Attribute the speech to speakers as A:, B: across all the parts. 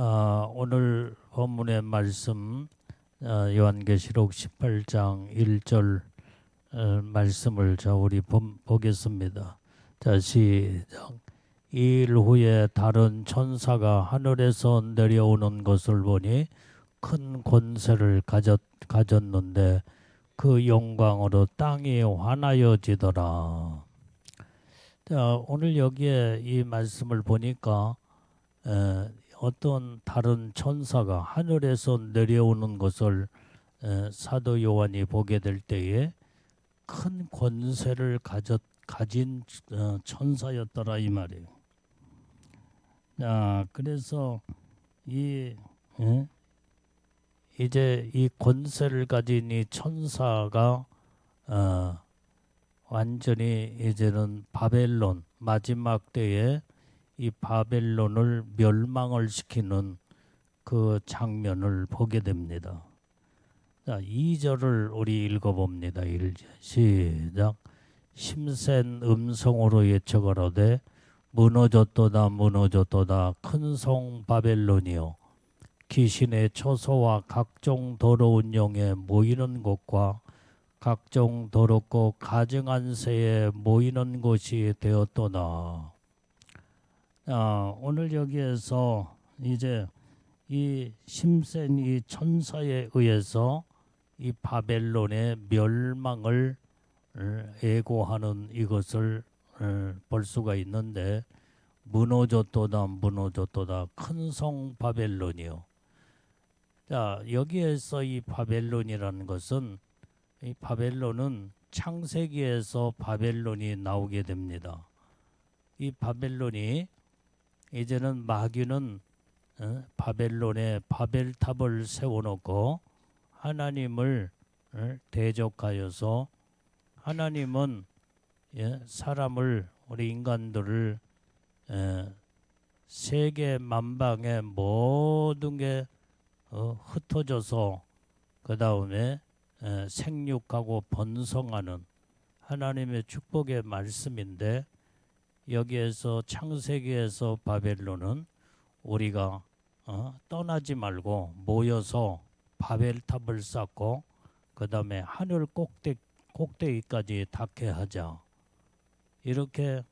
A: 오늘 본문의 말씀 요한계시록 18장 1절 말씀을 우리 보겠습니다. 자, 시작. 이 일 후에 다른 천사가 하늘에서 내려오는 것을 보니 큰 권세를 가졌는데 그 영광으로 땅이 환하여지더라. 자, 오늘 여기에 이 말씀을 보니까 어떤 다른 천사가 하늘에서 내려오는 것을 사도 요한이 보게 될 때에 큰 권세를 가진 천사였더라 이 말이에요. 그래서 이제 이 권세를 가진 이 천사가 완전히 이제는 바벨론 마지막 때에 이 바벨론을 멸망을 시키는 그 장면을 보게 됩니다. 자, 2절을 우리 읽어봅니다. 1절 시작. 힘센 음성으로 외쳐가로되 무너졌도다 무너졌도다 큰 성 바벨론이요 귀신의 처소와 각종 더러운 영에 모이는 곳과 각종 더럽고 가증한 새에 모이는 곳이 되었도다. 오늘 여기에서 이제 이 힘센 이 천사에 의해서 이 바벨론의 멸망을 예고하는 이것을 볼 수가 있는데 무너졌도다 무너졌도다 큰 성 바벨론이요. 자, 여기에서 이 바벨론이라는 것은 이 바벨론은 창세기에서 바벨론이 나오게 됩니다. 이 바벨론이 이제는 마귀는 바벨론에 바벨탑을 세워놓고 하나님을 대적하여서 하나님은 사람을 우리 인간들을 세계 만방의 모든 게 흩어져서 그 다음에 생육하고 번성하는 하나님의 축복의 말씀인데 여기에서 창세기에서 바벨론은 우리가 떠나지 말고 모여서 바벨탑을 쌓고 그 다음에 하늘 꼭대기까지 닿게 하자. 이렇게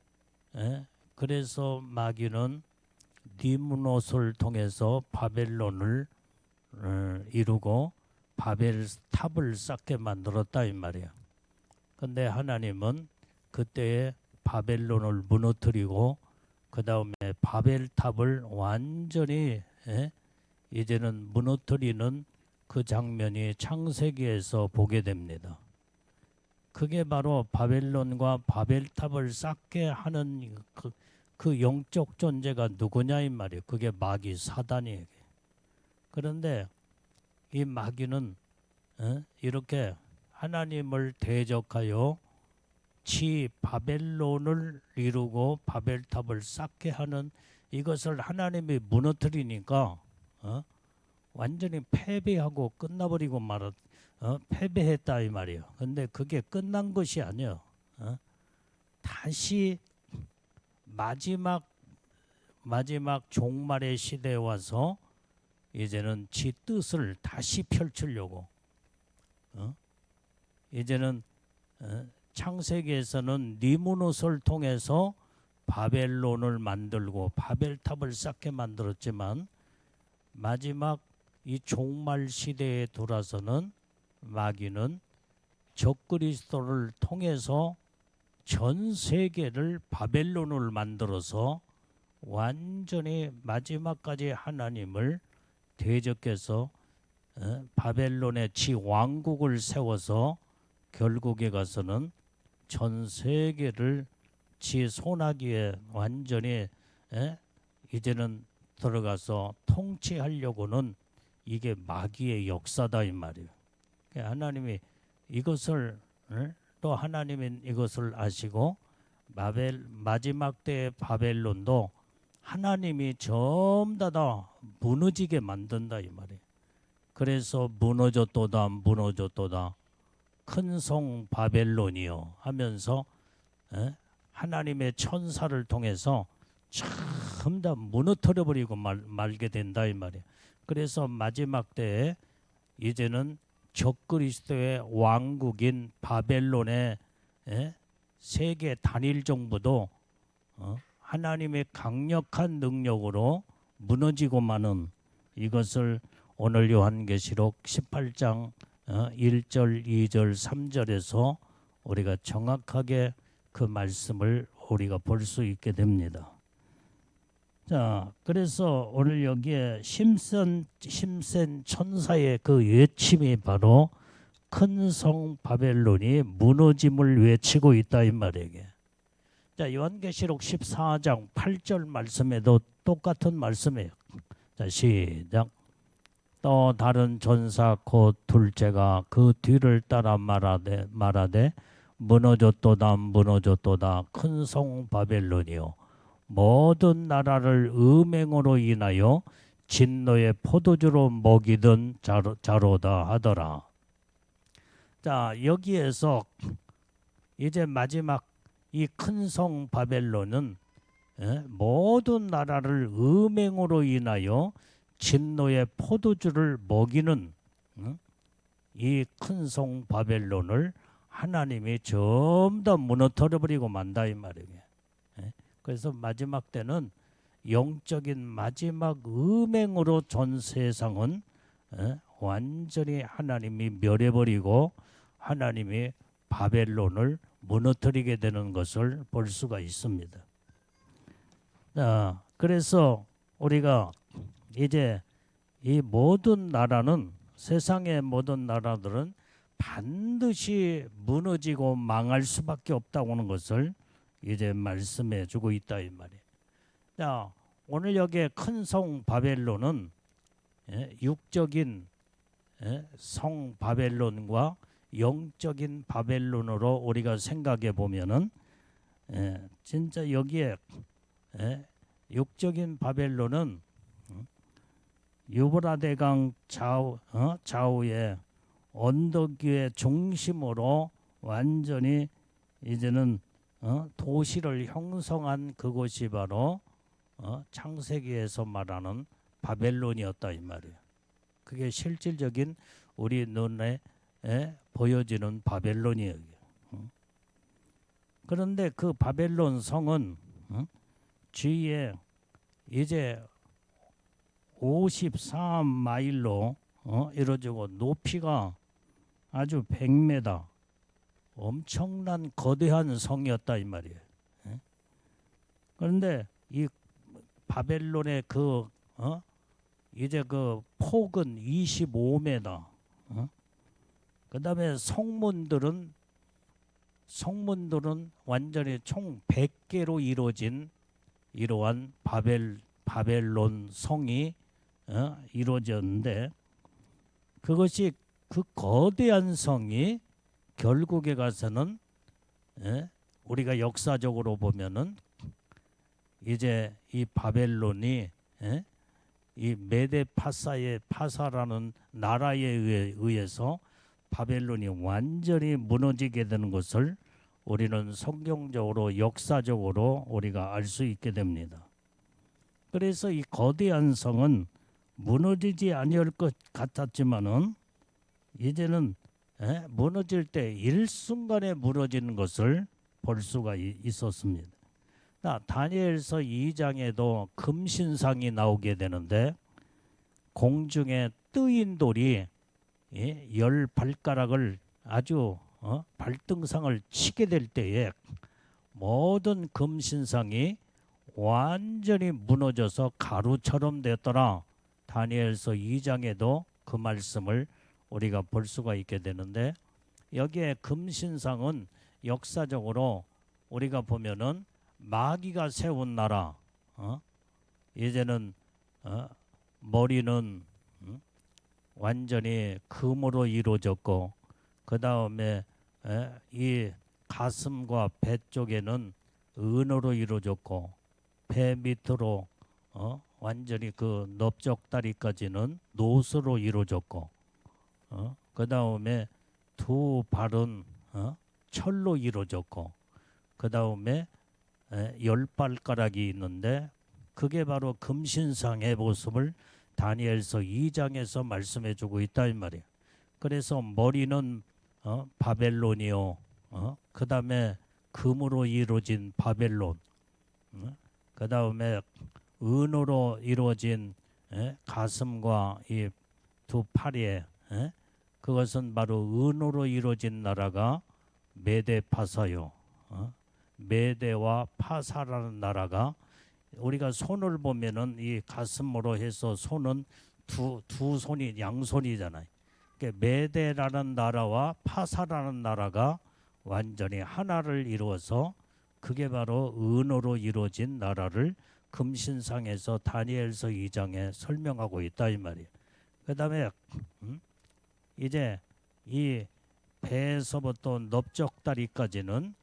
A: 그래서 마귀는 니므롯을 통해서 바벨론을 이루고 바벨탑을 쌓게 만들었다 이 말이야. 근데 하나님은 그때에 바벨론을 무너뜨리고 그 다음에 바벨탑을 완전히 이제는 무너뜨리는 그 장면이 창세기에서 보게 됩니다. 그게 바로 바벨론과 바벨탑을 쌓게 하는 그 영적 존재가 누구냐 이 말이에요. 그게 마귀 사단이에요. 그런데 이 마귀는 이렇게 하나님을 대적하여 바벨론을 이루고 바벨탑을 쌓게 하는 이것을 하나님이 무너뜨리니까 완전히 패배하고 끝나버리고 패배했다 이 말이에요. 근데 그게 끝난 것이 아니에요. 다시 마지막 종말의 시대에 와서 이제는 지 뜻을 다시 펼치려고 이제는 창세기에서는 니므롯을 통해서 바벨론을 만들고 바벨탑을 쌓게 만들었지만 마지막 이 종말 시대에 돌아서는 마귀는 적그리스도를 통해서 전 세계를 바벨론을 만들어서 완전히 마지막까지 하나님을 대적해서 바벨론의 지 왕국을 세워서 결국에 가서는 전 세계를 지 손아귀에 완전히 이제는 들어가서 통치하려고는 이게 마귀의 역사다 이 말이에요. 하나님이 이것을 또 하나님은 이것을 아시고 마지막 때의 바벨론도 하나님이 전부 다 무너지게 만든다 이 말이에요. 그래서 무너졌도다 무너졌도다 큰 성 바벨론이요 하면서 하나님의 천사를 통해서 전부 다 무너뜨려 버리고 말게 된다 이 말이에요. 그래서 마지막 때에 이제는 적그리스도의 왕국인 바벨론의 세계 단일 정부도 하나님의 강력한 능력으로 무너지고 마는 이것을 오늘 요한계시록 18장 1절, 2절, 3절에서 우리가 정확하게 그 말씀을 우리가 볼 수 있게 됩니다. 자, 그래서 오늘 여기에 심센 천사의 그 외침이 바로 큰 성 바벨론이 무너짐을 외치고 있다 이 말이에요. 자, 요한계시록 14장 8절 말씀에도 똑같은 말씀이에요. 자, 시작. 또 다른 전사 곧 둘째가 그 뒤를 따라 말하되 무너졌도다 무너졌도다 큰 성 바벨론이요 모든 나라를 음행으로 인하여 진노의 포도주로 먹이던 자로다 하더라. 자, 여기에서 이제 마지막 이 큰 성 바벨론은 모든 나라를 음행으로 인하여 진노의 포도주를 먹이는 이 큰 성 바벨론을 하나님이 전부 다 무너뜨려 버리고 만다 이 말이에요. 그래서 마지막 때는 영적인 마지막 음행으로 전 세상은 완전히 하나님이 멸해버리고 하나님이 바벨론을 무너뜨리게 되는 것을 볼 수가 있습니다. 자, 그래서 우리가 이제 이 모든 나라는 세상의 모든 나라들은 반드시 무너지고 망할 수밖에 없다고 하는 것을 이제 말씀해 주고 있다 이 말이에요. 자, 오늘 여기에 큰 성 바벨론은 육적인 성 바벨론과 영적인 바벨론으로 우리가 생각해 보면은 진짜 여기에 육적인 바벨론은 유브라데강 좌우에 언덕 위의 중심으로 완전히 이제는 도시를 형성한 그곳이 바로 창세기에서 말하는 바벨론이었다 이 말이에요. 그게 실질적인 우리 눈에 보여지는 바벨론이에요. 그런데 그 바벨론 성은 주위에 이제 54마일로 이루어지고 높이가 아주 100m 엄청난 거대한 성이었다 이 말이에요. 그런데 이 바벨론의 그 이제 그 폭은 25m. 그다음에 성문들은 완전히 총 100개로 이루어진 이러한 바벨론 성이 이루어졌는데 그것이 그 거대한 성이 결국에 가서는 우리가 역사적으로 보면은 이제 이 바벨론이 이 메데파사의 파사라는 나라에 의해서 바벨론이 완전히 무너지게 되는 것을 우리는 성경적으로 역사적으로 우리가 알 수 있게 됩니다. 그래서 이 거대한 성은 무너지지 아니할 것 같았지만은 이제는 무너질 때 일순간에 무너지는 것을 볼 수가 있었습니다. 다니엘서 2장에도 금신상이 나오게 되는데 공중에 뜨인 돌이 10발가락을 아주 발등상을 치게 될 때에 모든 금신상이 완전히 무너져서 가루처럼 됐더라. 다니엘서 2장에도 그 말씀을 우리가 볼 수가 있게 되는데 여기에 금신상은 역사적으로 우리가 보면은 마귀가 세운 나라, 이제는 머리는 완전히 금으로 이루어졌고 그 다음에 이 가슴과 배 쪽에는 은으로 이루어졌고 배 밑으로 완전히 그 넓적다리까지는 노스로 이루어졌고 그 다음에 두 발은 철로 이루어졌고 그 다음에 10발가락이 있는데 그게 바로 금신상의 모습을 다니엘서 2장에서 말씀해 주고 있다 이 말이에요. 그래서 머리는 바벨론이요. 그다음에 금으로 이루어진 바벨론. 그다음에 은으로 이루어진 가슴과 이 두 팔에 그것은 바로 은으로 이루어진 나라가 메데 파사요. 메데와 파사라는 나라가 우리가 손을 보면은 이 가슴으로 해서 손은 두 손이 양손이잖아요. 그러니까 메데라는 나라와 파사라는 나라가 완전히 하나를 이루어서 그게 바로 은으로 이루어진 나라를 금신상에서 다니엘서 2장에 설명하고 있다 이 말이에요. 그다음에 이제 이 배에서부터 넓적다리까지는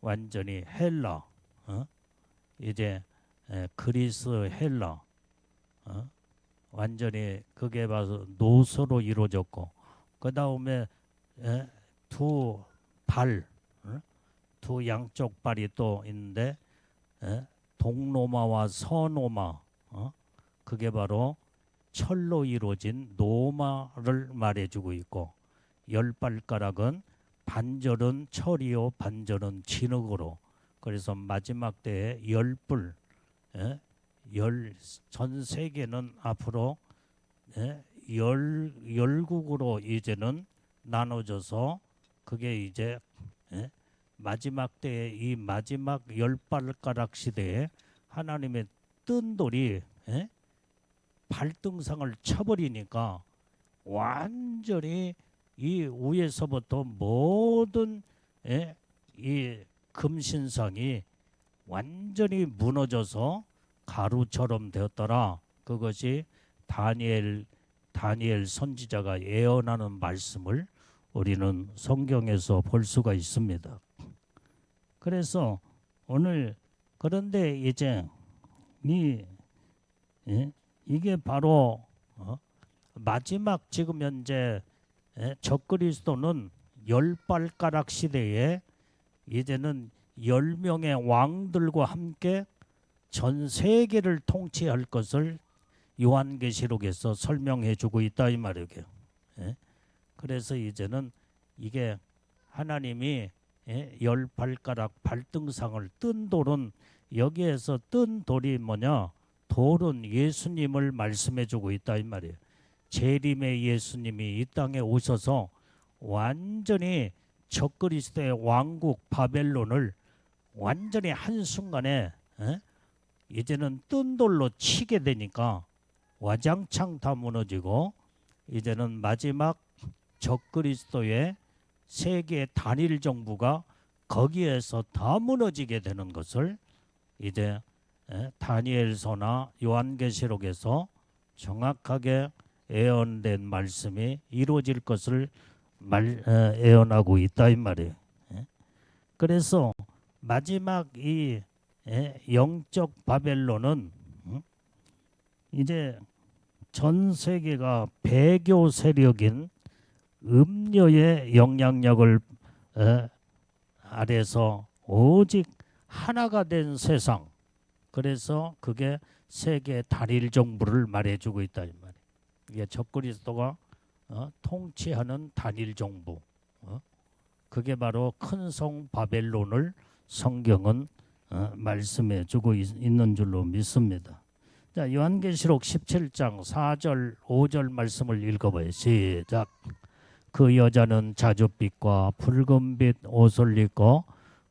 A: 완전히 헬라, 이제 그리스 헬라, 완전히 그게 봐서 노소로 이루어졌고, 그 다음에 두 발, 두 양쪽 발이 또 있는데 동로마와 서노마, 그게 바로 철로 이루어진 노마를 말해주고 있고, 열 발가락은 반절은 철이요 반절은 진흙으로, 그래서 마지막 때에 열불, 전 세계는 앞으로 열국으로 이제는 나눠져서 그게 이제 마지막 때에 이 마지막 열 발가락 시대에 하나님의 뜬 돌이 발등상을 쳐버리니까 완전히 이 위에서부터 모든 이 금신상이 완전히 무너져서 가루처럼 되었더라. 그것이 다니엘 선지자가 예언하는 말씀을 우리는 성경에서 볼 수가 있습니다. 그래서 오늘 그런데 이제 이게 바로 마지막 지금 현재 적그리스도는 열 발가락 시대에 이제는 10명의 왕들과 함께 전 세계를 통치할 것을 요한계시록에서 설명해 주고 있다 이 말이에요. 그래서 이제는 이게 하나님이 열 발가락 발등상을 뜬 돌은, 여기에서 뜬 돌이 뭐냐, 돌은 예수님을 말씀해 주고 있다 이 말이에요. 재림의 예수님이 이 땅에 오셔서 완전히 적그리스도의 왕국 바벨론을 완전히 한순간에 이제는 뜬 돌로 치게 되니까 와장창 다 무너지고, 이제는 마지막 적그리스도의 세계 단일 정부가 거기에서 다 무너지게 되는 것을 이제 다니엘서나 요한계시록에서 정확하게 예언된 말씀이 이루어질 것을 예언하고 있다 이 말이에요. 그래서 마지막 이 영적 바벨론은 이제 전 세계가 배교 세력인 음료의 영향력을 아래서 오직 하나가 된 세상, 그래서 그게 세계 단일 정부를 말해주고 있다 이 말이에요. 이게 적그리스도가 통치하는 단일 정부, 그게 바로 큰 성 바벨론을 성경은 말씀해 주고 있는 줄로 믿습니다. 자, 요한계시록 17장 4절 5절 말씀을 읽어봐요. 시작. 그 여자는 자줏빛과 붉은빛 옷을 입고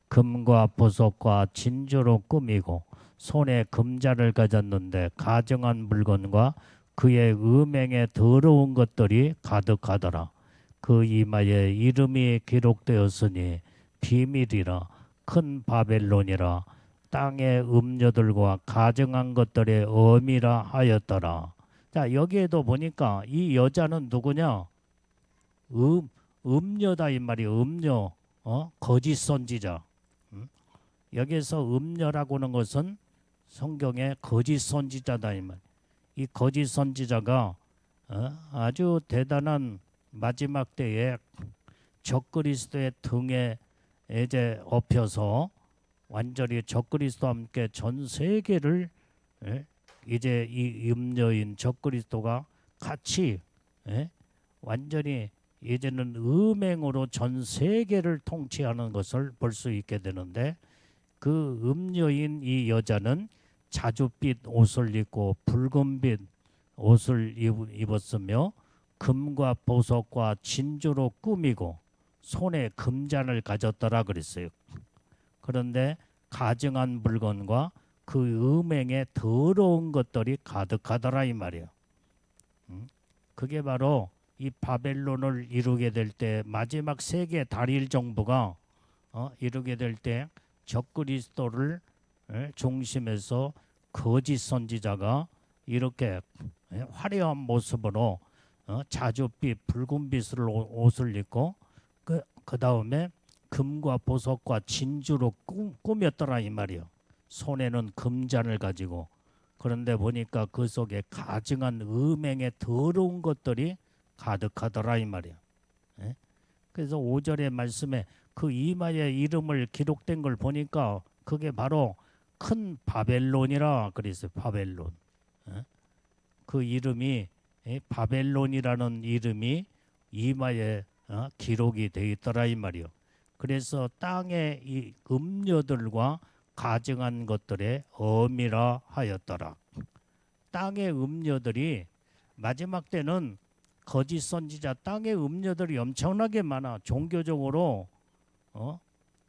A: 금과 보석과 진주로 꾸미고 손에 금자를 가졌는데 가증한 물건과 그의 음행에 더러운 것들이 가득하더라. 그 이마에 이름이 기록되었으니 비밀이라, 큰 바벨론이라, 땅의 음녀들과 가증한 것들의 어미라 하였더라. 자, 여기에도 보니까 이 여자는 누구냐? 음녀다 이 말이에요. 음녀, 거짓 선지자. 여기에서 음녀라고 하는 것은 성경의 거짓 선지자다 이 말. 이 거짓 선지자가 아주 대단한 마지막 때에 적그리스도의 등에 이제 업혀서 완전히 적그리스도와 함께 전 세계를 이제 이 음녀인 적그리스도가 같이 완전히 이제는 음행으로 전 세계를 통치하는 것을 볼 수 있게 되는데 그 음녀인 이 여자는 자줏빛 옷을 입고 붉은빛 옷을 입었으며 금과 보석과 진주로 꾸미고 손에 금잔을 가졌더라 그랬어요. 그런데 가증한 물건과 그 음행에 더러운 것들이 가득하더라 이 말이에요. 그게 바로 이 바벨론을 이루게 될 때 마지막 세계 다릴 정부가 이루게 될 때 적그리스도를 중심에서 거짓 선지자가 이렇게 화려한 모습으로 자줏빛 붉은빛을 옷을 입고 그 다음에 금과 보석과 진주로 꾸몄더라 이 말이요. 손에는 금잔을 가지고 그런데 보니까 그 속에 가증한 음행의 더러운 것들이 가득하더라 이 말이요. 그래서 5절의 말씀에 그 이마에 이름을 기록된 걸 보니까 그게 바로 큰 바벨론이라 그랬어요. 바벨론. 그 이름이 바벨론이라는 이름이 이마에 기록이 되어 있더라 이 말이요. 그래서 땅의 이 음녀들과 가증한 것들의 어미라 하였더라. 땅의 음녀들이 마지막 때는 거짓 선지자 땅의 음녀들이 엄청나게 많아. 종교적으로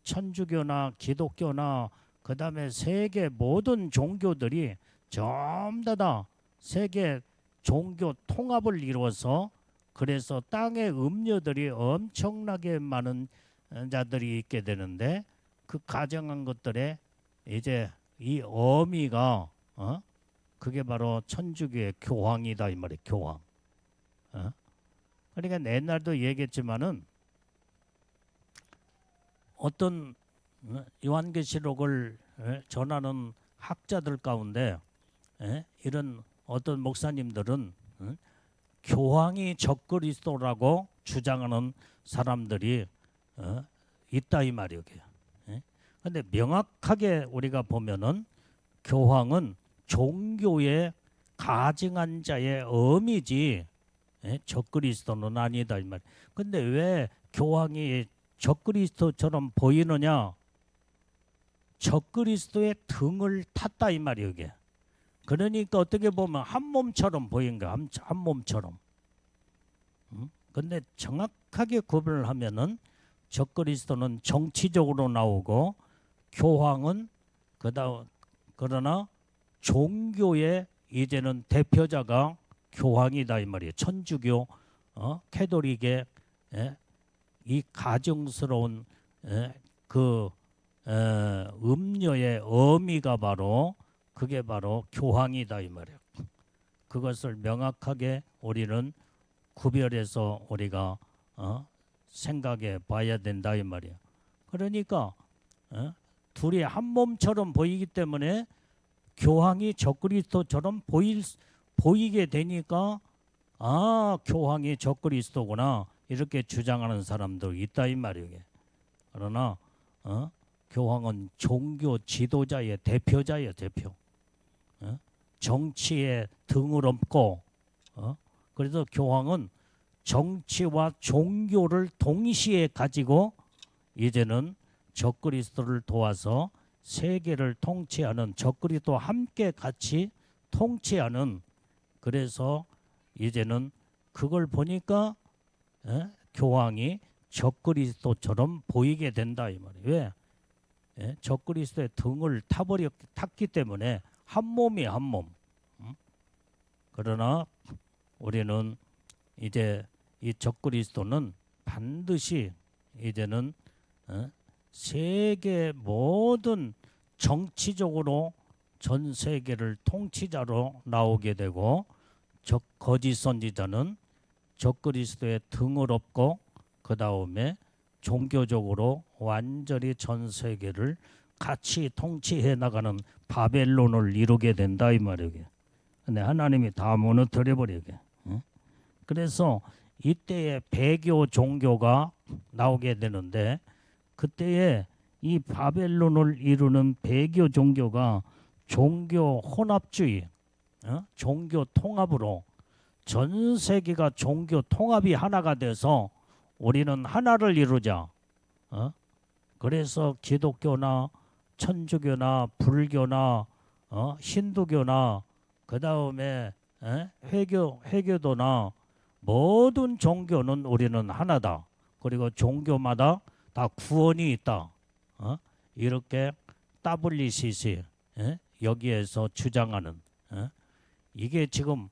A: 천주교나 기독교나 그 다음에 세계 모든 종교들이 전부 다 세계 종교 통합을 이루어서 그래서 땅의 음녀들이 엄청나게 많은 자들이 있게 되는데 그 가정한 것들에 이제 이 어미가 그게 바로 천주교의 교황이다 이 말이에요. 교황. 그러니까 옛날도 얘기했지만은 어떤 요한계시록을 전하는 학자들 가운데 이런 어떤 목사님들은 교황이 적그리스도라고 주장하는 사람들이 있다 이 말이에요. 그런데 명확하게 우리가 보면은 교황은 종교의 가증한 자의 어미지 적그리스도는 아니다 이 말. 근데 왜 교황이 적그리스도처럼 보이느냐? 적그리스도의 등을 탔다 이 말이에요. 이게. 그러니까 어떻게 보면 한 몸처럼 보인 거야. 한 몸처럼. 근데 정확하게 구분을 하면은 적그리스도는 정치적으로 나오고 교황은 그러나 종교의 이제는 대표자가 교황이다 이 말이에요. 천주교, 캐톨릭의 이 가증스러운 그 음녀의 어미가 바로 그게 바로 교황이다 이 말이에요. 그것을 명확하게 우리는 구별해서 우리가 생각해 봐야 된다 이 말이에요. 그러니까 둘이 한 몸처럼 보이기 때문에 교황이 적그리스도처럼 보이게 되니까 교황이 적그리스도구나 이렇게 주장하는 사람도 있다 이 말이에요. 그러나 교황은 종교 지도자의 대표자예요. 대표. 정치에 등을 업고 그래서 교황은 정치와 종교를 동시에 가지고 이제는 적그리스도를 도와서 세계를 통치하는 적그리스도와 함께 같이 통치하는 그래서 이제는 그걸 보니까 교황이 적그리스도처럼 보이게 된다 이 말이에요. 왜? 적그리스도의 등을 탔기 때문에 한 몸이 한 몸. 그러나 우리는 이제 이 적그리스도는 반드시 이제는 세계 모든 정치적으로 전 세계를 통치자로 나오게 되고 거짓 선지자는 적그리스도의 등을 업고 그 다음에 종교적으로 완전히 전 세계를 같이 통치해 나가는 바벨론을 이루게 된다 이 말이에요. 근데 하나님이 다 무너뜨려 버리게. 그래서 이때에 배교 종교가 나오게 되는데 그때에 이 바벨론을 이루는 배교 종교가 종교 혼합주의, 종교 통합으로 전 세계가 종교 통합이 하나가 돼서 우리는 하나를 이루자. 그래서 기독교나 천주교나 불교나 힌두교나 그 다음에 회교도나 모든 종교는 우리는 하나다. 그리고 종교마다 다 구원이 있다. 이렇게 WCC 여기에서 주장하는 이게 지금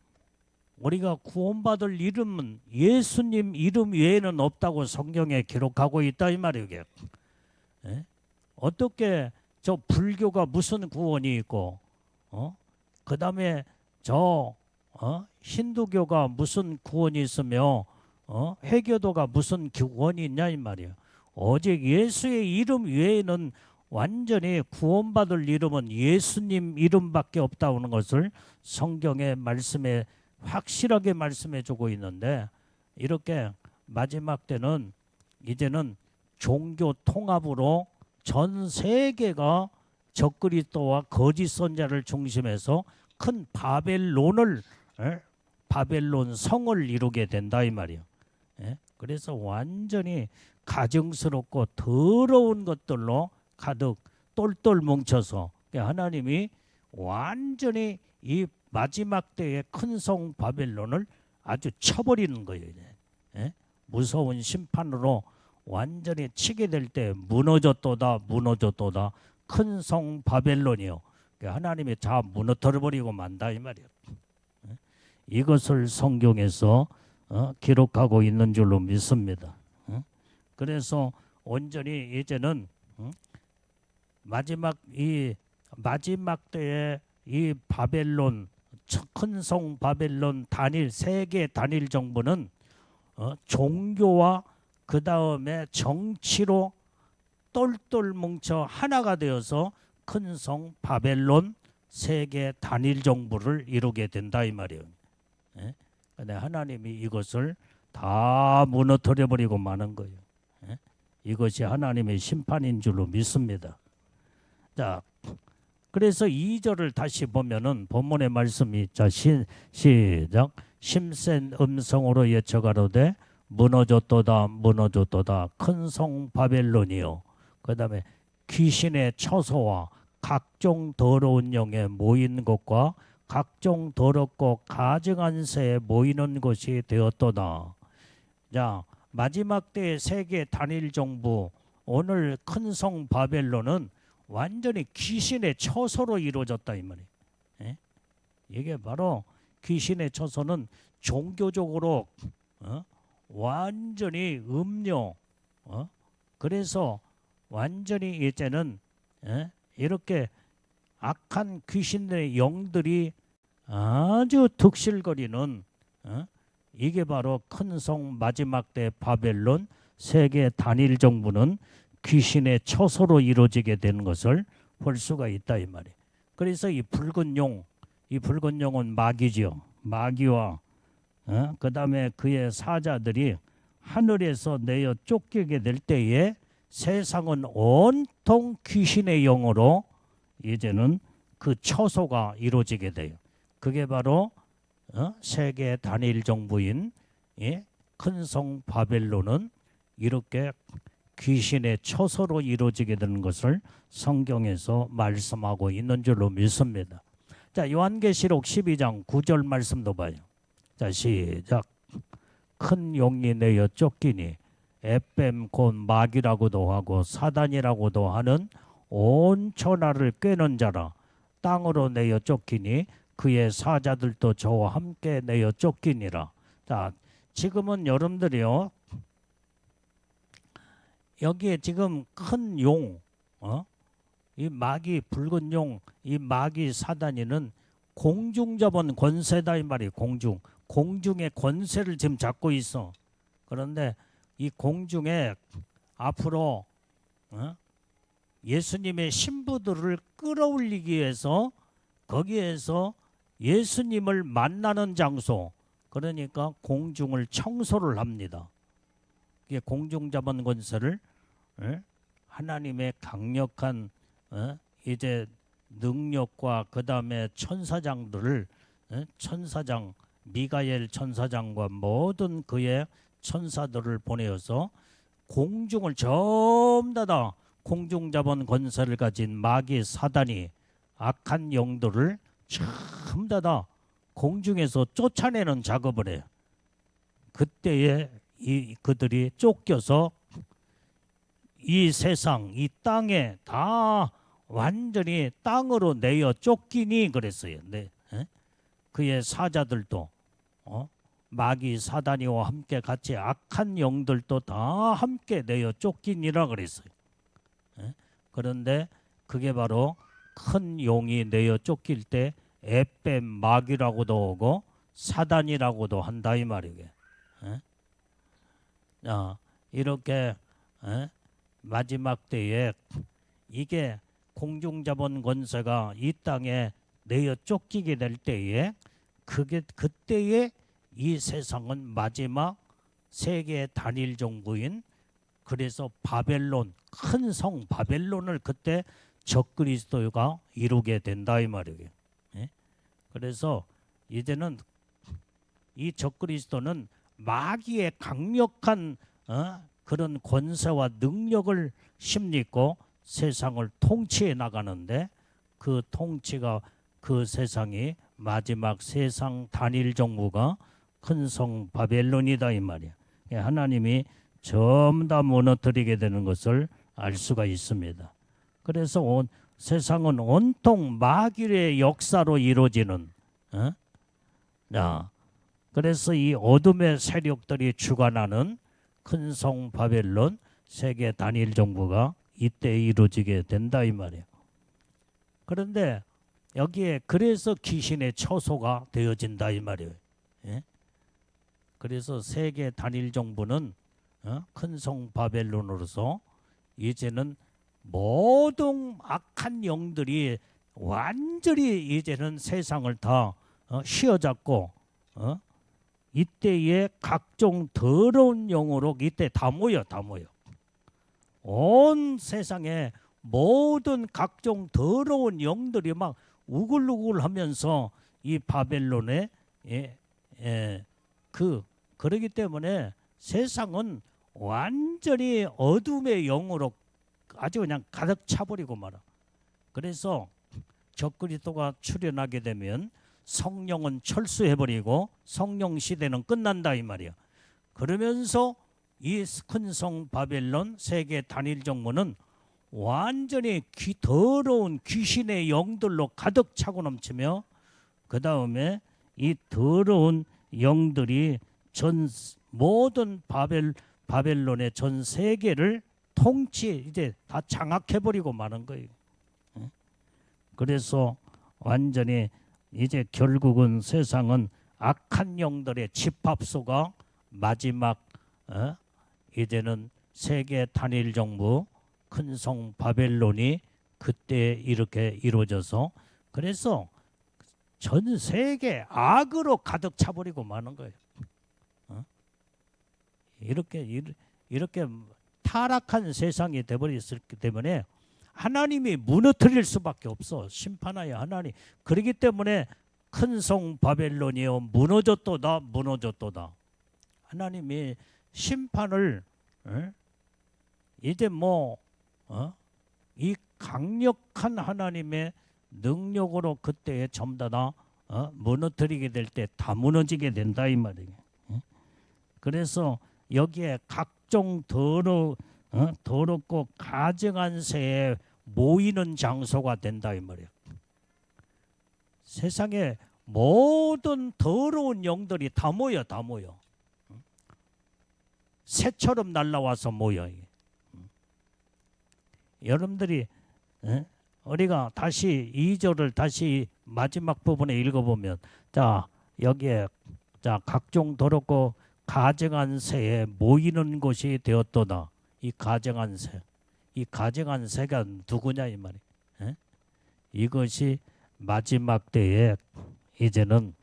A: 우리가 구원받을 이름은 예수님 이름 외에는 없다고 성경에 기록하고 있다 이 말이에요. 어떻게 저 불교가 무슨 구원이 있고 그 다음에 저 힌두교가 무슨 구원이 있으며 회교도가 무슨 구원이 있냐 이 말이에요. 오직 예수의 이름 외에는 완전히 구원받을 이름은 예수님 이름밖에 없다는 것을 성경의 말씀에 확실하게 말씀해 주고 있는데, 이렇게 마지막 때는 이제는 종교 통합으로 전 세계가 적그리스도와 거짓 선자를 중심해서 큰 바벨론 성을 이루게 된다 이 말이에요. 그래서 완전히 가증스럽고 더러운 것들로 가득 똘똘 뭉쳐서 하나님이 완전히 이 마지막 때의 큰 성 바벨론을 아주 쳐버리는 거예요. 무서운 심판으로 완전히 치게 될 때 무너졌도다 큰 성 바벨론이요. 하나님이 다 무너뜨려버리고 만다 이 말이에요. 이것을 성경에서 기록하고 있는 줄로 믿습니다. 그래서 온전히 이제는 마지막 때에 이 바벨론 큰 성 바벨론 세계 단일 정부는 종교와 그 다음에 정치로 똘똘 뭉쳐 하나가 되어서 큰 성 바벨론 세계 단일 정부를 이루게 된다 이 말이에요. 근데 하나님이 이것을 다 무너뜨려 버리고 마는 거예요. 이것이 하나님의 심판인 줄로 믿습니다. 자, 그래서 2절을 다시 보면은 본문의 말씀이 시작 심센 음성으로 예쳐가로되 무너졌도다 큰 성 바벨론이요. 그 다음에 귀신의 처소와 각종 더러운 영에 모인 곳과 각종 더럽고 가증한 새에 모이는 곳이 되었도다. 자, 마지막 때의 세계 단일 정부 오늘 큰 성 바벨론은 완전히 귀신의 처소로 이루어졌다 이 말이에요. 이게 바로 귀신의 처소는 종교적으로 완전히 음료 그래서 완전히 이제는 이렇게 악한 귀신의 영들이 아주 득실거리는 이게 바로 큰 성 마지막 때 바벨론 세계 단일 정부는 귀신의 처소로 이루어지게 되는 것을 볼 수가 있다 이 말이에요. 그래서 이 붉은 용은 마귀죠. 마귀와 그 다음에 그의 사자들이 하늘에서 내어 쫓기게 될 때에 세상은 온통 귀신의 영으로 이제는 그 처소가 이루어지게 돼요. 그게 바로 세계 단일 정부인 큰 성 바벨론은 이렇게 귀신의 처소로 이루어지게 되는 것을 성경에서 말씀하고 있는 줄로 믿습니다. 자, 요한계시록 12장 9절 말씀도 봐요. 자, 시작. 큰 용이 내어 쫓기니 에뱀 곧 마귀라고도 하고 사단이라고도 하는 온 천하를 꿰는 자라 땅으로 내어 쫓기니 그의 사자들도 저와 함께 내어 쫓기니라. 자, 지금은 여러분들이요 여기에 지금 큰 용, 이 마귀 붉은 용, 이 마귀 사단이는 공중 잡은 권세다 이 말이에요. 공중의 권세를 지금 잡고 있어. 그런데 이 공중에 앞으로 예수님의 신부들을 끌어올리기 위해서 거기에서 예수님을 만나는 장소, 그러니까 공중을 청소를 합니다. 이게 공중 잡은 권세를 하나님의 강력한 이제 능력과 그 다음에 천사장들을 천사장 미가엘 천사장과 모든 그의 천사들을 보내어서 공중을 전부 다 공중 자본 권세를 가진 마귀 사단이 악한 영들을 전부 다 공중에서 쫓아내는 작업을 해요. 그때에 그들이 쫓겨서 이 세상, 이 땅에 다 완전히 땅으로 내어 쫓기니 그랬어요. 네. 그의 사자들도 마귀 사단이와 함께 같이 악한 영들도 다 함께 내어 쫓기니라 그랬어요. 그런데 그게 바로 큰 용이 내어 쫓길 때 에뱀 마귀라고도 하고 사단이라고도 한다 이 말이에요. 이렇게 마지막 때에 이게 공중자본 권세가 이 땅에 내어 쫓기게 될 때에 그때에 이 세상은 마지막 세계 단일 정부인 그래서 바벨론 큰 성 바벨론을 그때 적그리스도가 이루게 된다 이 말이에요. 그래서 이제는 이 적그리스도는 마귀의 강력한 그런 권세와 능력을 심리고 세상을 통치해 나가는데 그 통치가 그 세상이 마지막 세상 단일 정부가 큰 성 바벨론이다 이 말이야. 하나님이 전부 다 무너뜨리게 되는 것을 알 수가 있습니다. 그래서 세상은 온통 마귀의 역사로 이루어지는 그래서 이 어둠의 세력들이 주관하는 큰 성 바벨론 세계 단일 정부가 이때 이루어지게 된다 이 말이에요. 그런데 여기에 그래서 귀신의 처소가 되어진다 이 말이에요. 그래서 세계 단일 정부는 큰 성 바벨론으로서 이제는 모든 악한 영들이 완전히 이제는 세상을 다 휘어잡고 이때에 각종 더러운 영으로 이때 다 모여 온 세상에 모든 각종 더러운 영들이 막 우글우글하면서 이 바벨론에 그러기 때문에 세상은 완전히 어둠의 영으로 아주 그냥 가득 차버리고 말아. 그래서 적그리스도가 출현하게 되면 성령은 철수해버리고 성령 시대는 끝난다 이 말이야. 그러면서 이 큰 성 바벨론 세계 단일 정부는 완전히 더러운 귀신의 영들로 가득 차고 넘치며 그 다음에 이 더러운 영들이 모든 바벨론의 전 세계를 이제 다 장악해버리고 마는 거예요. 그래서 완전히 이제 결국은 세상은 악한 영들의 집합소가 마지막 이제는 세계 단일 정부 큰 성 바벨론이 그때 이렇게 이루어져서 그래서 전 세계 악으로 가득 차버리고 마는 거예요. 이렇게 타락한 세상이 되어버렸기 때문에 하나님이 무너뜨릴 수밖에 없어. 심판하여 하나님. 그렇기 때문에 큰 성 바벨론이여 무너졌도다. 하나님이 심판을 이제 이 강력한 하나님의 능력으로 그때에 전부 다 무너뜨리게 될 때 다 무너지게 된다 이 말이에요. 그래서 여기에 각종 더럽고 가증한 새에 모이는 장소가 된다 이 말이에요. 세상에 모든 더러운 영들이 다 모여. 새처럼 날라와서 모여. 여러분들이 우리가 다시 2절을 다시 마지막 부분에 읽어보면 자 여기에 자 각종 더럽고 가증한 새에 모이는 곳이 되었도다. 이 가증한 새가 누구냐 이 말이에요. 이것이 마지막 때에 이제는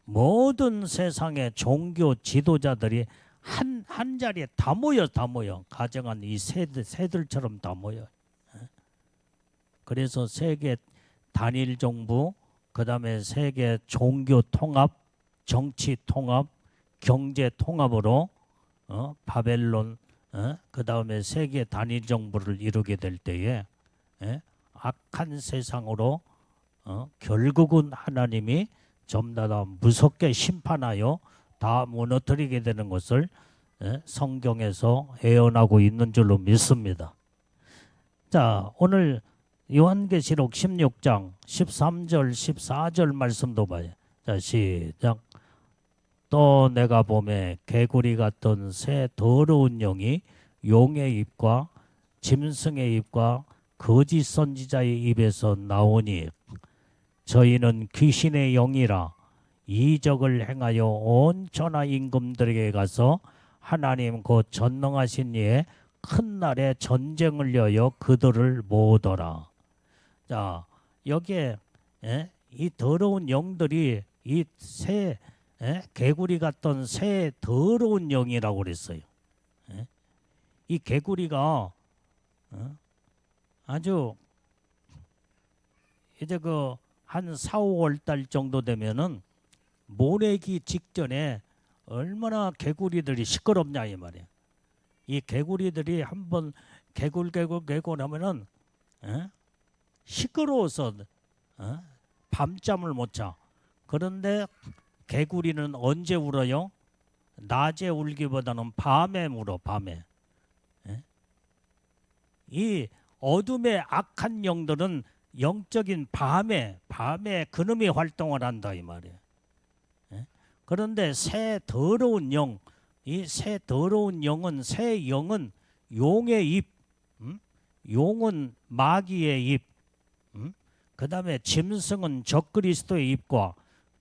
A: 모든 세상의 종교 지도자들이 한 자리에 다 모여 가정한 이 새들처럼 다 모여. 그래서 세계 단일 정부, 그다음에 세계 종교 통합, 정치 통합, 경제 통합으로 바벨론, 그다음에 세계 단일 정부를 이루게 될 때에 악한 세상으로 결국은 하나님이 전부 다 무섭게 심판하여 다 무너뜨리게 되는 것을 성경에서 예언하고 있는 줄로 믿습니다. 자, 오늘 요한계시록 16장 13절 14절 말씀도 봐요. 자, 시작. 또 내가 보매 개구리 같던 새 더러운 영이 용의 입과 짐승의 입과 거짓 선지자의 입에서 나오니 저희는 귀신의 영이라 이적을 행하여 온 천하 임금들에게 가서 하나님 곧 전능하신 이의 큰 날에 전쟁을 여여 그들을 모으더라. 자, 여기에 이 더러운 영들이 이 새 개구리 같던 새 더러운 영이라고 그랬어요. 이 개구리가 아주 이제 그 한 4, 5월 달 정도 되면은 모내기 직전에 얼마나 개구리들이 시끄럽냐 이 말이야. 이 개구리들이 한번 개굴 하면은 시끄러워서 밤잠을 못 자. 그런데 개구리는 언제 울어요? 낮에 울기보다는 밤에 울어. 밤에. 이 어둠의 악한 영들은 영적인 밤에 그놈이 활동을 한다 이 말이에요. 그런데 새 더러운 영, 이 새 더러운 영은 새 영은 용의 입, 용은 마귀의 입, 그 다음에 짐승은 적그리스도의 입과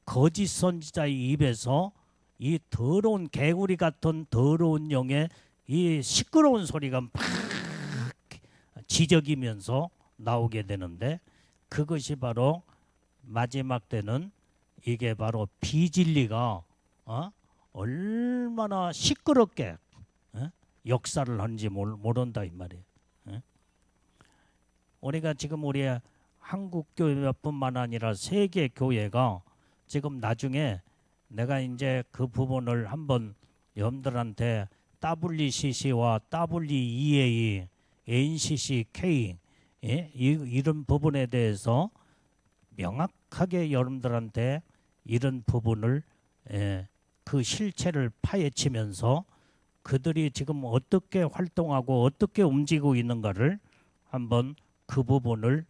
A: 거짓 선지자의 입에서 이 더러운 개구리 같은 더러운 영의 이 시끄러운 소리가 막 지저귀면서 나오게 되는데 그것이 바로 마지막 때는 이게 바로 비진리가 얼마나 시끄럽게 역사를 하는지 모른다 이 말이에요. 우리가 지금 우리 한국 교회뿐만 아니라 세계 교회가 지금 나중에 내가 이제 그 부분을 한번 여러분들한테 WCC와 WEA, NCCK 이런 부분에 대해서 명확하게 여러분들한테 이런 부분을 그 실체를 파헤치면서 그들이 지금 어떻게 활동하고 어떻게 움직이고 있는가를 한번 그 부분을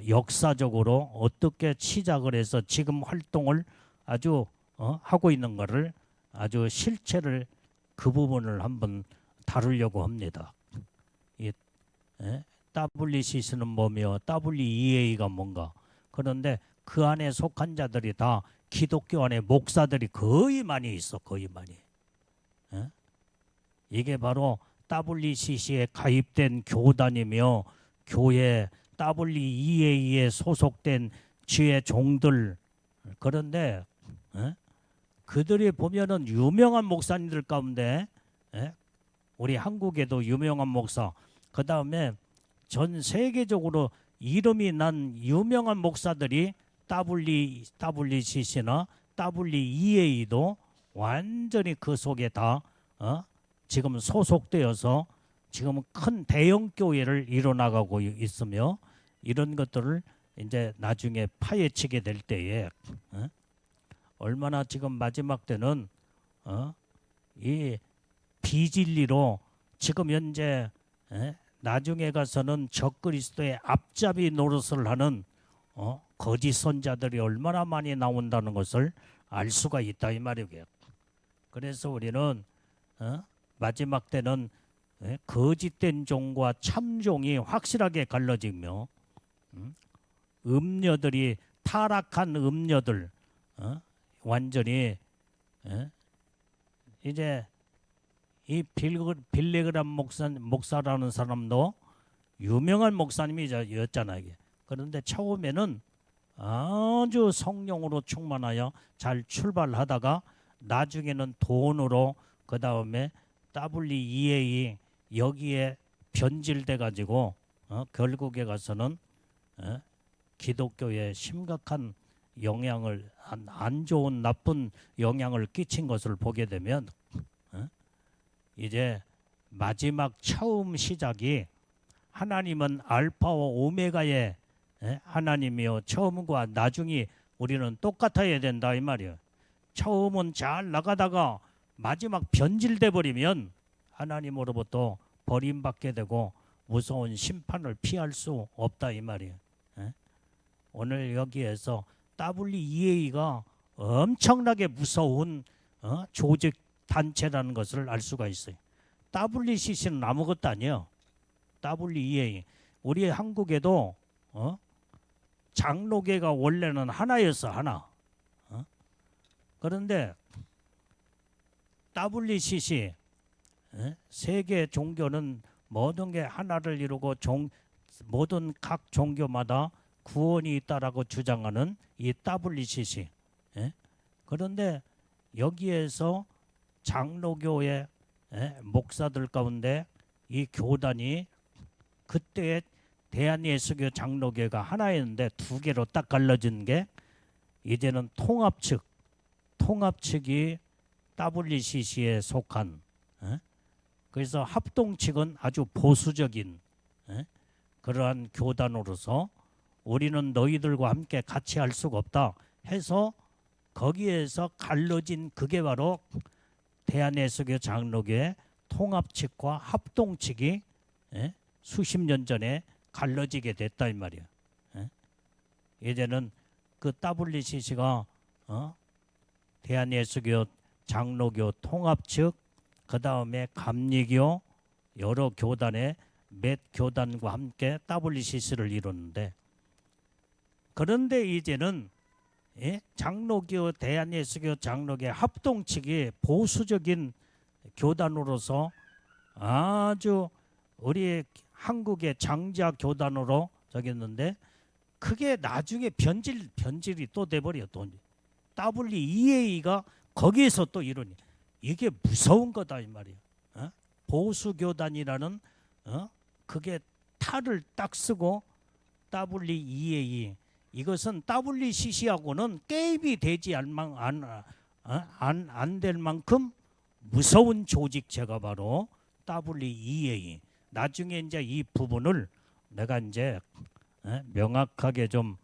A: 역사적으로 어떻게 시작을 해서 지금 활동을 아주 하고 있는가를 아주 실체를 그 부분을 한번 다루려고 합니다. 이 WCC는 뭐며 WEA가 뭔가. 그런데 그 안에 속한 자들이 다 기독교 안에 목사들이 거의 많이 있어. 거의 많이. 이게 바로 WCC에 가입된 교단이며 교회 WEA에 소속된 주의 종들. 그런데 그들이 보면은 유명한 목사님들 가운데 우리 한국에도 유명한 목사, 그 다음에 전 세계적으로 이름이 난 유명한 목사들이 WCC나 WEA도 완전히 그 속에 다 지금 소속되어서 지금 큰 대형 교회를 이뤄나가고 있으며 이런 것들을 이제 나중에 파헤치게 될 때에 얼마나 지금 마지막 때는 이 비진리로 지금 현재 나중에 가서는 적그리스도의 앞잡이 노릇을 하는 거짓 선자들이 얼마나 많이 나온다는 것을 알 수가 있다 이 말이고요. 그래서 우리는 마지막 때는 거짓된 종과 참종이 확실하게 갈라지며 음녀들이 타락한 음녀들 완전히 이제 이 빌레그람 목사라는 사람도 유명한 목사님이었잖아요. 그런데 처음에는 아주 성령으로 충만하여 잘 출발하다가 나중에는 돈으로 그 다음에 WEA 여기에 변질돼 가지고 결국에 가서는 기독교에 심각한 영향을 안 좋은 나쁜 영향을 끼친 것을 보게 되면 이제 마지막 처음 시작이 하나님은 알파와 오메가의 하나님이요 처음과 나중이 우리는 똑같아야 된다 이 말이에요. 처음은 잘 나가다가 마지막 변질돼 버리면 하나님으로부터 버림받게 되고 무서운 심판을 피할 수 없다 이 말이에요. 오늘 여기에서 WEA가 엄청나게 무서운 조직 단체라는 것을 알 수가 있어요. WCC는 아무것도 아니에요. WEA 우리 한국에도 장로계가 원래는 하나였어 하나. 그런데 WCC 세계 종교는 모든 게 하나를 이루고 모든 각 종교마다 구원이 있다라고 주장하는 이 WCC. 그런데 여기에서 장로교의 목사들 가운데 이 교단이 그때 대한예수교 장로교가 하나였는데 두 개로 딱 갈라진 게 이제는 통합측이 WCC에 속한 그래서 합동측은 아주 보수적인 그러한 교단으로서 우리는 너희들과 함께 같이 할 수가 없다 해서 거기에서 갈라진 그게 바로 대한예수교 장로교의 통합측과 합동측이 수십 년 전에 갈라지게 됐다 이 말이야. 이제는 그 WCC가 대한예수교 장로교 통합측 그 다음에 감리교 여러 교단의 몇 교단과 함께 WCC를 이루는데 그런데 이제는 장로교 대한예수교 장로교 합동측이 보수적인 교단으로서 아주 우리 한국의 장자 교단으로 저기 있는데 그게 나중에 변질이 또 돼버려. 또 WEA가 거기에서 또 이러니 이게 무서운 거다 이 말이야. 보수 교단이라는 그게 탈을 딱 쓰고 WEA 이것은 WCC하고는 게임이 되지 안 될 만큼 무서운 조직체가 바로 WEA. 나중에 이제 이 부분을 내가 이제 명확하게 좀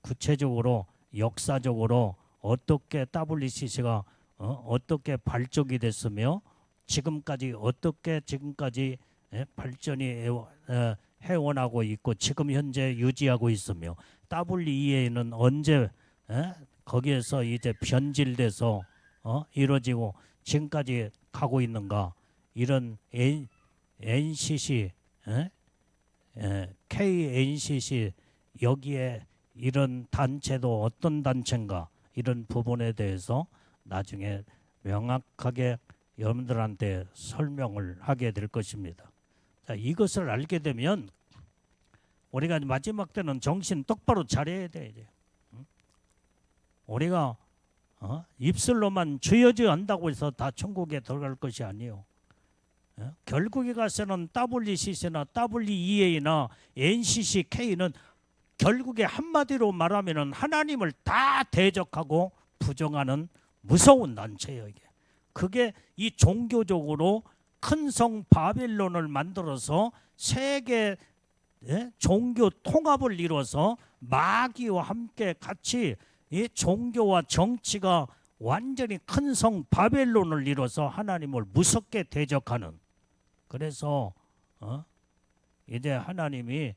A: 구체적으로 역사적으로 어떻게 WCC가 어떻게 발족이 됐으며 지금까지 어떻게 발전이 해원하고 있고 지금 현재 유지하고 있으며 WEA는 언제 거기에서 이제 변질돼서 이루어지고 지금까지 가고 있는가 이런 NCC KNCC 여기에 이런 단체도 어떤 단체인가 이런 부분에 대해서 나중에 명확하게 여러분들한테 설명을 하게 될 것입니다. 자, 이것을 알게 되면 우리가 마지막 때는 정신 똑바로 차려야 돼. 이제. 우리가 입술로만 주여주 한다고 해서 다 천국에 들어갈 것이 아니에요. 결국에 가서는 WCC나 WEA나 NCCK는 결국에 한마디로 말하면 하나님을 다 대적하고 부정하는 무서운 단체예요. 이게. 그게 이 종교적으로 큰 성 바벨론을 만들어서 세계 종교 통합을 이뤄서 마귀와 함께 같이 이 종교와 정치가 완전히 큰 성 바벨론을 이뤄서 하나님을 무섭게 대적하는 그래서 이제 하나님이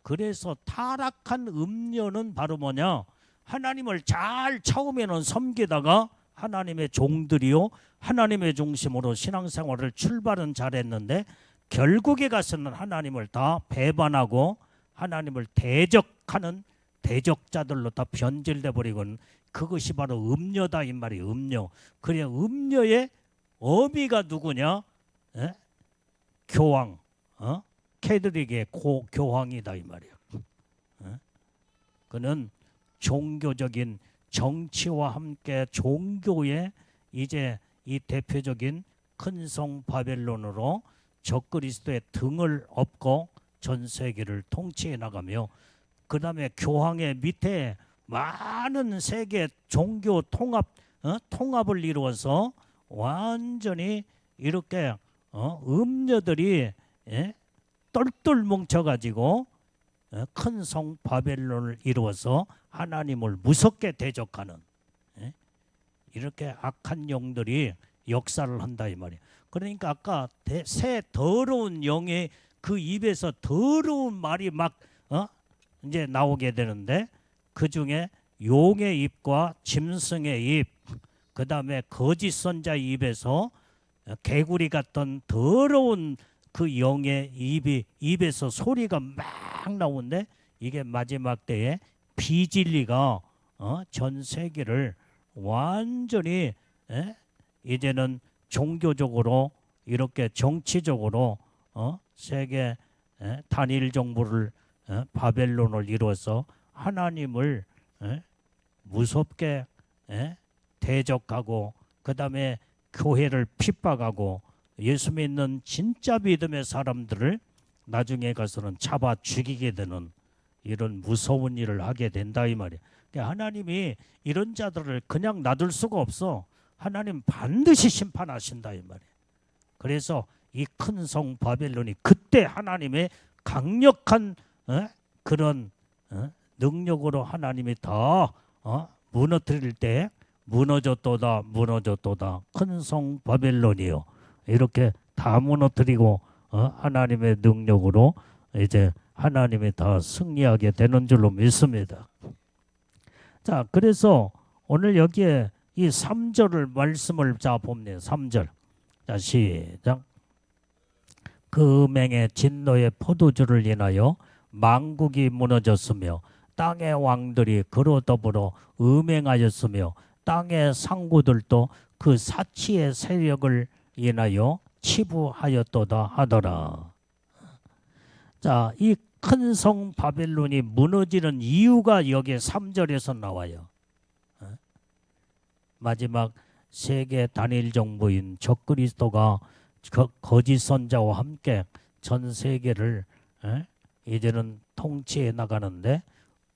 A: 그래서 타락한 음료는 바로 뭐냐 하나님을 잘 처음에는 섬기다가 하나님의 종들이요 하나님의 중심으로 신앙생활을 출발은 잘했는데 결국에 가서는 하나님을 다 배반하고 하나님을 대적하는 대적자들로 다 변질돼 버리고는 그것이 바로 음료다 이 말이에요. 음료. 그래 음료의 어미가 누구냐? 교황. 캐드릭의 교황이다 이 말이에요. 그는 종교적인 정치와 함께 종교의 이제 이 대표적인 큰 성 바벨론으로 적그리스도의 등을 업고 전 세계를 통치해 나가며 그 다음에 교황의 밑에 많은 세계 종교 통합을 이루어서 완전히 이렇게 음녀들이 똘똘 뭉쳐가지고 큰 성 바벨론을 이루어서 하나님을 무섭게 대적하는 이렇게 악한 영들이 역사를 한다 이 말이에요. 그러니까 아까 새 더러운 영의 그 입에서 더러운 말이 막 이제 나오게 되는데 그 중에 용의 입과 짐승의 입, 그 다음에 거짓 선자의 입에서 개구리 같은 더러운 그 영의 입에서 소리가 막 나오는데 이게 마지막 때에 비진리가 전 세계를 완전히 이제는 종교적으로 이렇게 정치적으로 세계 단일 정부를 바벨론을 이루어서 하나님을 무섭게 대적하고 그 다음에 교회를 핍박하고 예수 믿는 진짜 믿음의 사람들을 나중에 가서는 잡아 죽이게 되는 이런 무서운 일을 하게 된다 이 말이에요. 그러니까 하나님이 이런 자들을 그냥 놔둘 수가 없어. 하나님 반드시 심판하신다 이 말이에요. 그래서 이 큰 성 바벨론이 그때 하나님의 강력한 그런 능력으로 하나님이 다 무너뜨릴 때 무너졌도다 큰 성 바벨론이요 이렇게 다 무너뜨리고 하나님의 능력으로 이제 하나님이 다 승리하게 되는 줄로 믿습니다. 자, 그래서 오늘 여기에 이 3절을 말씀을 자 봅니다. 3절. 자, 시작. 그 음행의 진노의 포도주를 인하여 만국이 무너졌으며 땅의 왕들이 그로 더불어 음행하였으며 땅의 상구들도 그 사치의 세력을 인하여 치부하였도다 하더라. 자, 이 큰 성 바벨론이 무너지는 이유가 여기 3절에서 나와요. 마지막 세계 단일 정부인 적그리스도가 거짓 선자와 함께 전 세계를 이제는 통치해 나가는데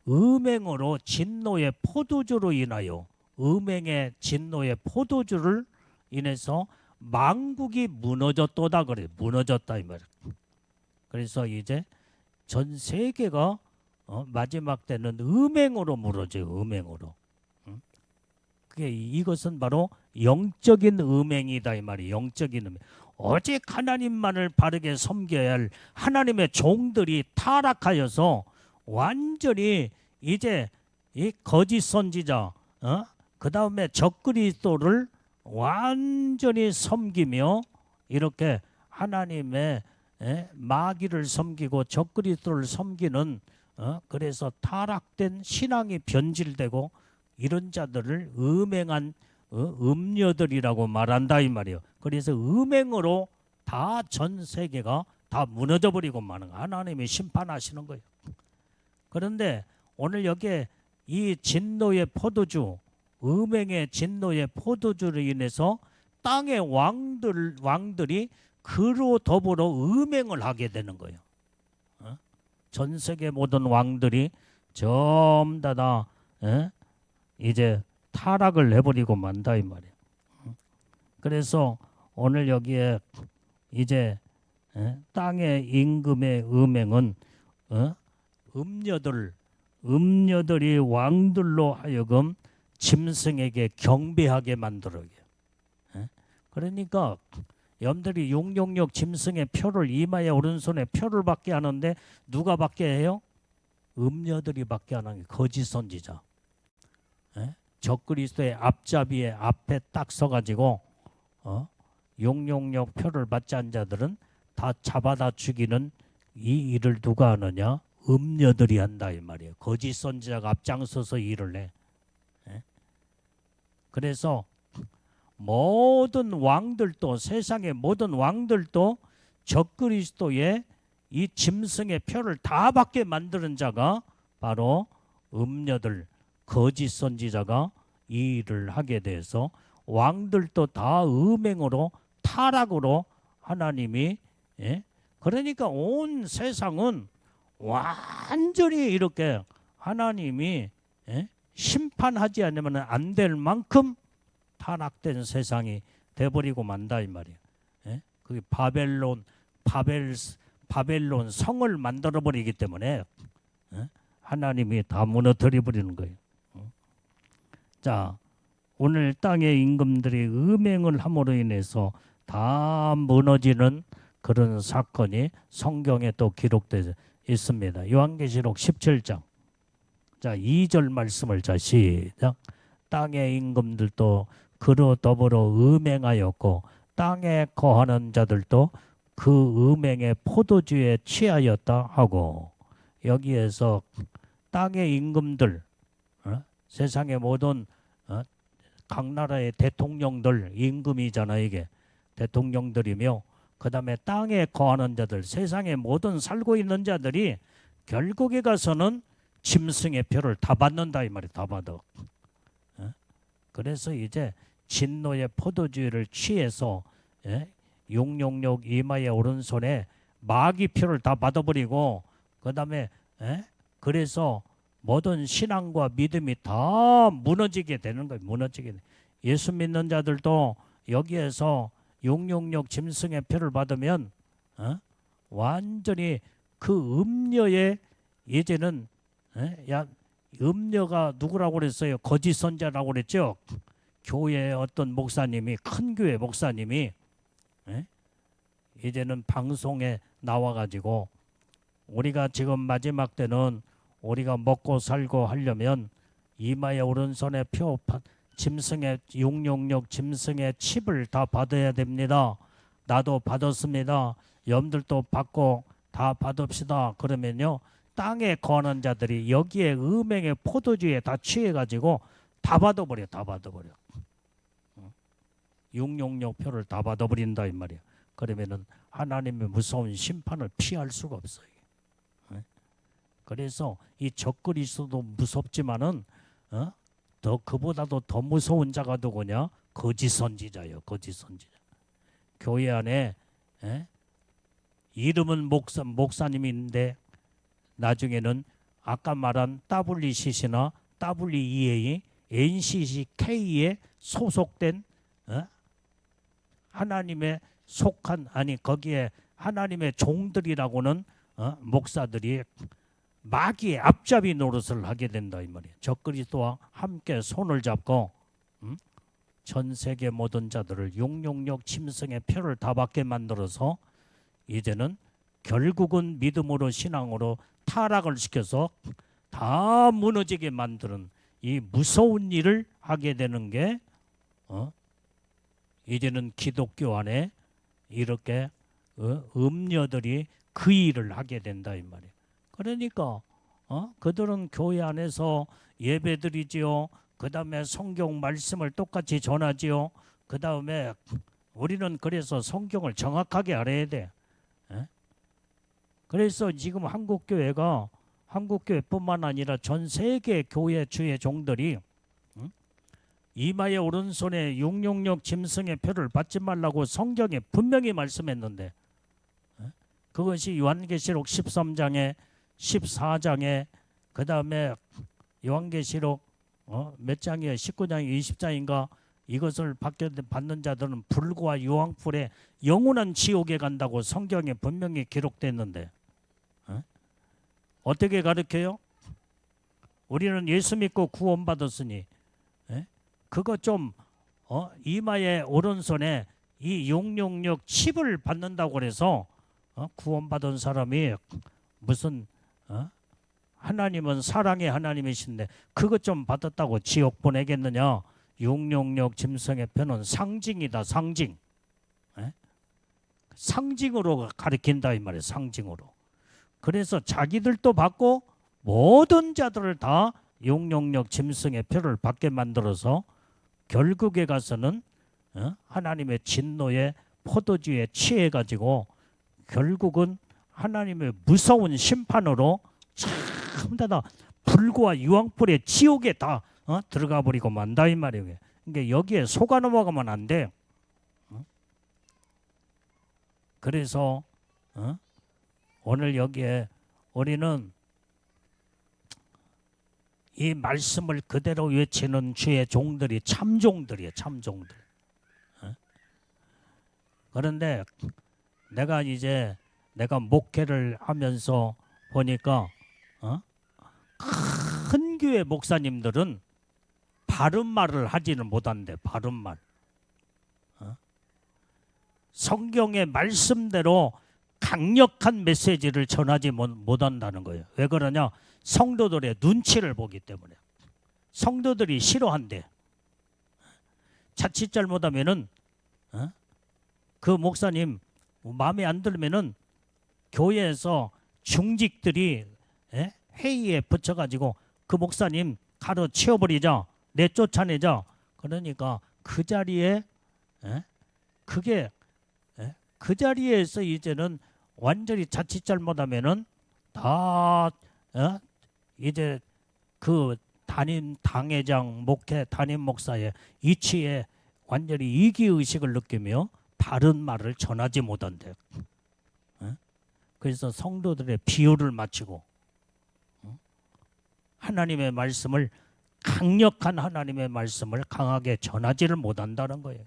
A: 음행으로 진노의 포도주로 인하여 음행의 진노의 포도주를 인해서 만국이 무너졌도다 그래. 무너졌다 이 말이야. 그래서 이제 전 세계가 마지막 때는 음행으로 무너져요. 음행으로. 그게 이것은 바로 영적인 음행이다 이 말이에요. 영적인 음행. 오직 하나님만을 바르게 섬겨야 할 하나님의 종들이 타락하여서 완전히 이제 이 거짓 선지자 그 다음에 적그리스도를 완전히 섬기며 이렇게 하나님의 마귀를 섬기고 적그리스도를 섬기는 그래서 타락된 신앙이 변질되고 이런 자들을 음행한 음녀들이라고 말한다 이 말이에요. 그래서 음행으로 다 전 세계가 다 무너져 버리고 마는 하나님이 심판하시는 거예요. 그런데 오늘 여기에 이 진노의 포도주, 음행의 진노의 포도주로 인해서 땅의 왕들이 그로 더불어 음행을 하게 되는 거예요. 전 세계 모든 왕들이 전부 다 이제 타락을 해버리고 만다 이 말이에요. 그래서 오늘 여기에 이제 땅의 임금의 음행은 음녀들이 왕들로 하여금 짐승에게 경배하게 만들어요. 그러니까 여러분들이 666 짐승의 표를 이마에 오른손에 표를 받게 하는데 누가 받게 해요? 음녀들이 받게 하는 게 거짓 선지자. 적그리스도의 앞잡이에 앞에 딱 서가지고 666 표를 받지 않은 자들은 다 잡아다 죽이는 이 일을 누가 하느냐? 음녀들이 한다 이 말이에요. 거짓 선지자가 앞장서서 일을 해. 그래서 모든 왕들도 세상의 모든 왕들도 적그리스도의 이 짐승의 표를 다 받게 만드는 자가 바로 음녀들 거짓 선지자가 이 일을 하게 돼서 왕들도 다 음행으로 타락으로 하나님이 그러니까 온 세상은 완전히 이렇게 하나님이 심판하지 않으면 안 될 만큼 타락된 세상이 돼버리고 만다 이 말이에요. 그 바벨론 성을 만들어 버리기 때문에 하나님이 다 무너뜨려 버리는 거예요. 자, 오늘 땅의 임금들이 음행을 함으로 인해서 다 무너지는 그런 사건이 성경에 또 기록되어 있습니다. 요한계시록 17장. 자, 2절 말씀을 자 시작. 땅의 임금들도 그로 더불어 음행하였고 땅에 거하는 자들도 그 음행의 포도주에 취하였다 하고, 여기에서 땅의 임금들, 세상의 모든 각 나라의 대통령들, 임금이잖아 이게. 대통령들이며 그 다음에 땅에 거하는 자들, 세상의 모든 살고 있는 자들이 결국에 가서는 짐승의 표를 다 받는다 이 말이야. 다 받아. 그래서 이제 진노의 포도주를 취해서 용용욕 이마의 오른손에 마귀 표를 다 받아버리고, 그 다음에 그래서 모든 신앙과 믿음이 다 무너지게 되는 거예요. 무너지게. 예수 믿는 자들도 여기에서 용용욕 짐승의 표를 받으면 완전히 그 음녀의, 이제는 음녀가 누구라고 그랬어요? 거짓 선자라고 그랬죠. 교회 어떤 목사님이, 큰 교회 목사님이 이제는 방송에 나와가지고 우리가 지금 마지막 때는 우리가 먹고 살고 하려면 이마에 오른손에 표, 짐승의 용용욕 짐승의 칩을 다 받아야 됩니다. 나도 받았습니다. 여러분들도 받고 다 받읍시다. 그러면요, 땅에 거하는 자들이 여기에 음행의 포도주에 다 취해가지고 다 받아버려. 다 받아버려. 용용욕 표를 다 받아버린다 이 말이야. 그러면은 하나님의 무서운 심판을 피할 수가 없어요. 그래서 이 적그리스도도 무섭지만은 더 그보다도 더 무서운 자가 누구냐? 거짓 선지자요. 거짓 선지자. 교회 안에 이름은 목사님인데 나중에는 아까 말한 WCC나 WEA, NCCK에 소속된 하나님의 속한, 아니 거기에 하나님의 종들이라고는 목사들이 마귀의 앞잡이 노릇을 하게 된다 이 말이에요. 적그리스도와 함께 손을 잡고 전 세계 모든 자들을 용용욕 짐승의 표를 다 받게 만들어서 이제는 결국은 믿음으로 신앙으로 타락을 시켜서 다 무너지게 만드는 이 무서운 일을 하게 되는 게 이제는 기독교 안에 이렇게 음녀들이 그 일을 하게 된다 이 말이에요. 그러니까 그들은 교회 안에서 예배드리지요. 그 다음에 성경 말씀을 똑같이 전하지요. 그 다음에 우리는 그래서 성경을 정확하게 알아야 돼. 그래서 지금 한국교회뿐만 아니라 전 세계 교회 주의 종들이 이마의 오른손에 용용욕 짐승의 표를 받지 말라고 성경에 분명히 말씀했는데, 그것이 요한계시록 13장에 14장에 그 다음에 요한계시록 몇 장이에요? 19장이 20장인가? 이것을 받는 자들은 불과 유황불에 영원한 지옥에 간다고 성경에 분명히 기록됐는데 어떻게 가르쳐요? 우리는 예수 믿고 구원받았으니 그거 좀 이마의 오른손에 이 용용욕 칩을 받는다고 그래서 구원받은 사람이 무슨 하나님은 사랑의 하나님이신데 그것 좀 받았다고 지옥 보내겠느냐? 용용욕 짐승의 표는 상징이다. 상징. 상징으로 가리킨다 이 말이에요. 상징으로. 그래서 자기들도 받고 모든 자들을 다 용용욕 짐승의 표를 받게 만들어서 결국에 가서는 하나님의 진노의 포도주에 취해가지고 결국은 하나님의 무서운 심판으로 전부 다 불과 유황불의 지옥에 다 들어가 버리고 만다 이 말이에요. 그러니까 여기에 속아 넘어가면 안 돼. 그래서 오늘 여기에 우리는 이 말씀을 그대로 외치는 주의 종들이 참종들이에요. 참종들. 그런데 내가 목회를 하면서 보니까 큰 교회 목사님들은 바른 말을 하지는 못한대. 바른 말. 성경의 말씀대로 강력한 메시지를 전하지 못한다는 거예요. 왜 그러냐? 성도들의 눈치를 보기 때문에. 성도들이 싫어한대. 자칫 잘못하면은 그 목사님 마음에 안 들면은 교회에서 중직들이 회의에 붙여가지고 그 목사님 가로치워버리자, 내쫓아내자. 그러니까 그 자리에 그게 그 자리에서 이제는 완전히 자칫 잘못하면은 다 이제 그 담임 당회장, 목회 담임 목사의 이치에 완전히 이기의식을 느끼며 바른 말을 전하지 못한대. 그래서 성도들의 비유를 맞추고 하나님의 말씀을, 강력한 하나님의 말씀을 강하게 전하지를 못한다는 거예요.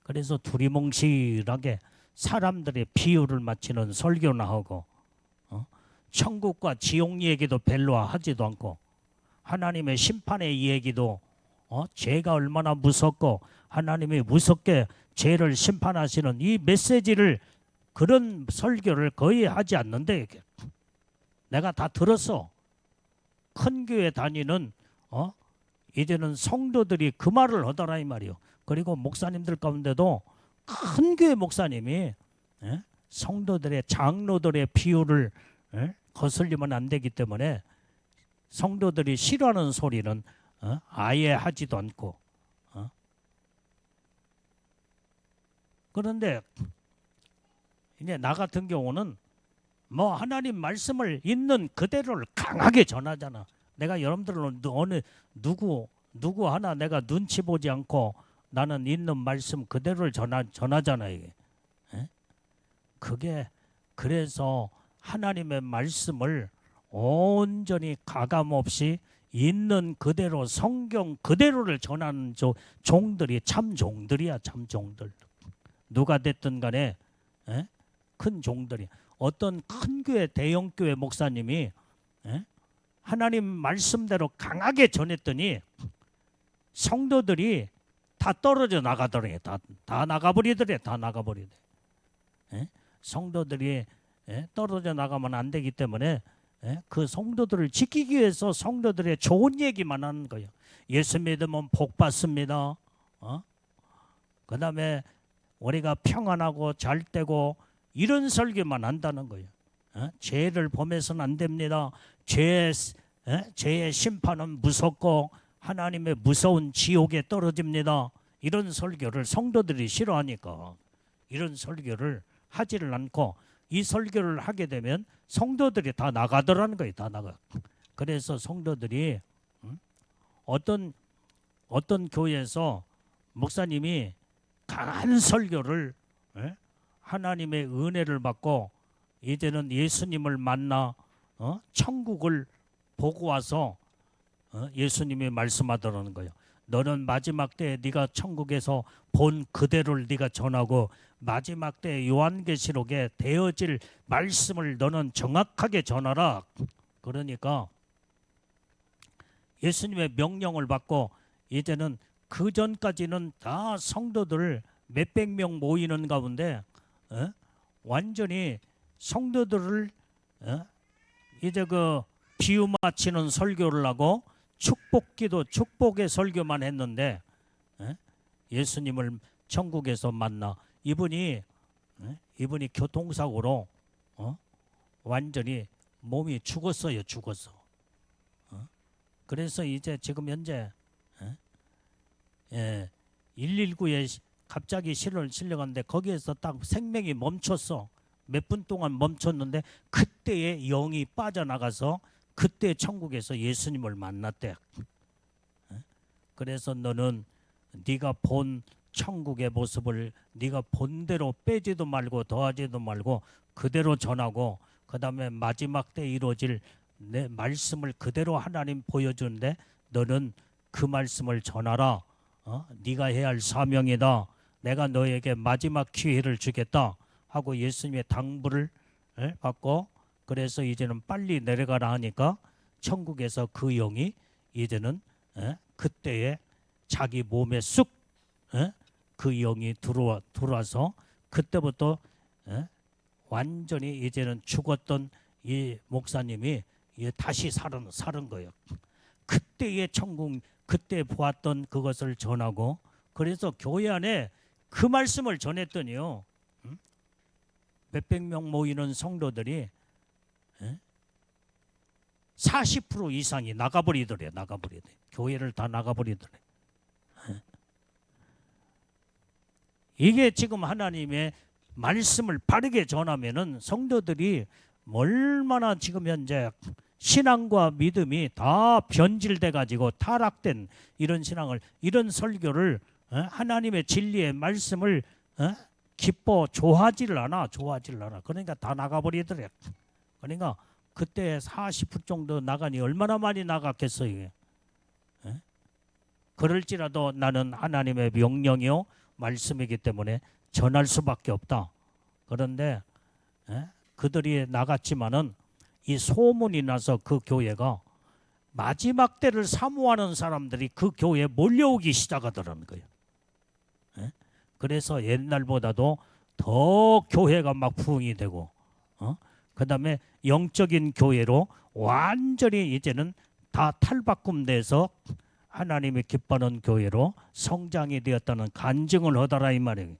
A: 그래서 두리뭉실하게 사람들의 비유를 맞추는 설교나 하고 천국과 지옥 얘기도 별로 하지도 않고 하나님의 심판의 얘기도 죄가 얼마나 무섭고 하나님이 무섭게 죄를 심판하시는 이 메시지를, 그런 설교를 거의 하지 않는데 내가 다 들었어. 큰 교회 다니는 이제는 성도들이 그 말을 하더라 이 말이요. 그리고 목사님들 가운데도 큰 교회 목사님이 성도들의, 장로들의 비유를 거슬리면 안 되기 때문에 성도들이 싫어하는 소리는 아예 하지도 않고. 그런데 이제 나 같은 경우는 뭐 하나님 말씀을 있는 그대로를 강하게 전하잖아. 내가 여러분들은 어느 누구 하나 내가 눈치 보지 않고 나는 있는 말씀 그대로를 전하잖아 이게. 그게 그래서 하나님의 말씀을 온전히 가감 없이 있는 그대로 성경 그대로를 전하는 종들이 참 종들이야. 참 종들. 누가 됐든 간에 큰 종들이. 어떤 큰 교회, 대형 교회 목사님이 하나님 말씀대로 강하게 전했더니 성도들이 다 떨어져 나가더래. 다 나가버리더래. 다 나가버리더래. 성도들이 떨어져 나가면 안 되기 때문에 그 성도들을 지키기 위해서 성도들의 좋은 얘기만 하는 거예요. 예수 믿으면 복 받습니다. 그 다음에 우리가 평안하고 잘 되고 이런 설교만 한다는 거예요. 죄를 범해서는 안 됩니다. 죄의 심판은 무섭고 하나님의 무서운 지옥에 떨어집니다. 이런 설교를 성도들이 싫어하니까 이런 설교를 하지를 않고, 이 설교를 하게 되면 성도들이 다 나가더라는 거예요. 다 나가. 그래서 성도들이 어떤 교회에서 목사님이 강한 설교를 하나님의 은혜를 받고 이제는 예수님을 만나 천국을 보고 와서 예수님이 말씀하더라는 거예요. 너는 마지막 때에 네가 천국에서 본 그대로를 네가 전하고 마지막 때 요한계시록에 되어질 말씀을 너는 정확하게 전하라. 그러니까 예수님의 명령을 받고 이제는 그 전까지는 다 성도들 몇백 명 모이는 가운데 완전히 성도들을 이제 그 비유 맞히는 설교를 하고 축복기도, 축복의 설교만 했는데 예수님을 천국에서 만나 이분이 교통사고로 완전히 몸이 죽었어요. 죽었어. 그래서 이제 지금 현재 119에 갑자기 실려갔는데 거기에서 딱 생명이 멈췄어. 몇 분 동안 멈췄는데 그때에 영이 빠져나가서 그때 천국에서 예수님을 만났대. 그래서 너는 네가 본 천국의 모습을 네가 본대로 빼지도 말고 더하지도 말고 그대로 전하고, 그다음에 마지막 때 이루어질 내 말씀을 그대로 하나님 보여주는데 너는 그 말씀을 전하라. 네가 해야 할 사명이다. 내가 너에게 마지막 기회를 주겠다 하고 예수님의 당부를 받고, 그래서 이제는 빨리 내려가라 하니까 천국에서 그 영이 이제는 그때에 자기 몸에 쑥 그 영이 들어와서 그때부터 완전히 이제는 죽었던 이 목사님이 다시 살은 거예요. 그때의 천국, 그때 보았던 그것을 전하고, 그래서 교회 안에 그 말씀을 전했더니요, 몇백 명 모이는 성도들이 40% 이상이 나가버리더래. 교회를 다 나가버리더래. 이게 지금 하나님의 말씀을 바르게 전하면은 성도들이 얼마나 지금 현재 신앙과 믿음이 다 변질돼 가지고 타락된 이런 신앙을, 이런 설교를 하나님의 진리의 말씀을 기뻐 좋아하지를 않아. 그러니까 다 나가버리더래. 그러니까 그때 40% 정도 나가니 얼마나 많이 나갔겠어요. 그럴지라도 나는 하나님의 명령이요 말씀이기 때문에 전할 수밖에 없다. 그런데 그들이 나갔지만은 이 소문이 나서 그 교회가 마지막 때를 사모하는 사람들이 그 교회에 몰려오기 시작하더라는 거예요. 그래서 옛날보다도 더 교회가 막 부흥이 되고, 그 다음에 영적인 교회로 완전히 이제는 다 탈바꿈돼서 하나님이 기뻐하는 교회로 성장이 되었다는 간증을 하더라 이 말이에요.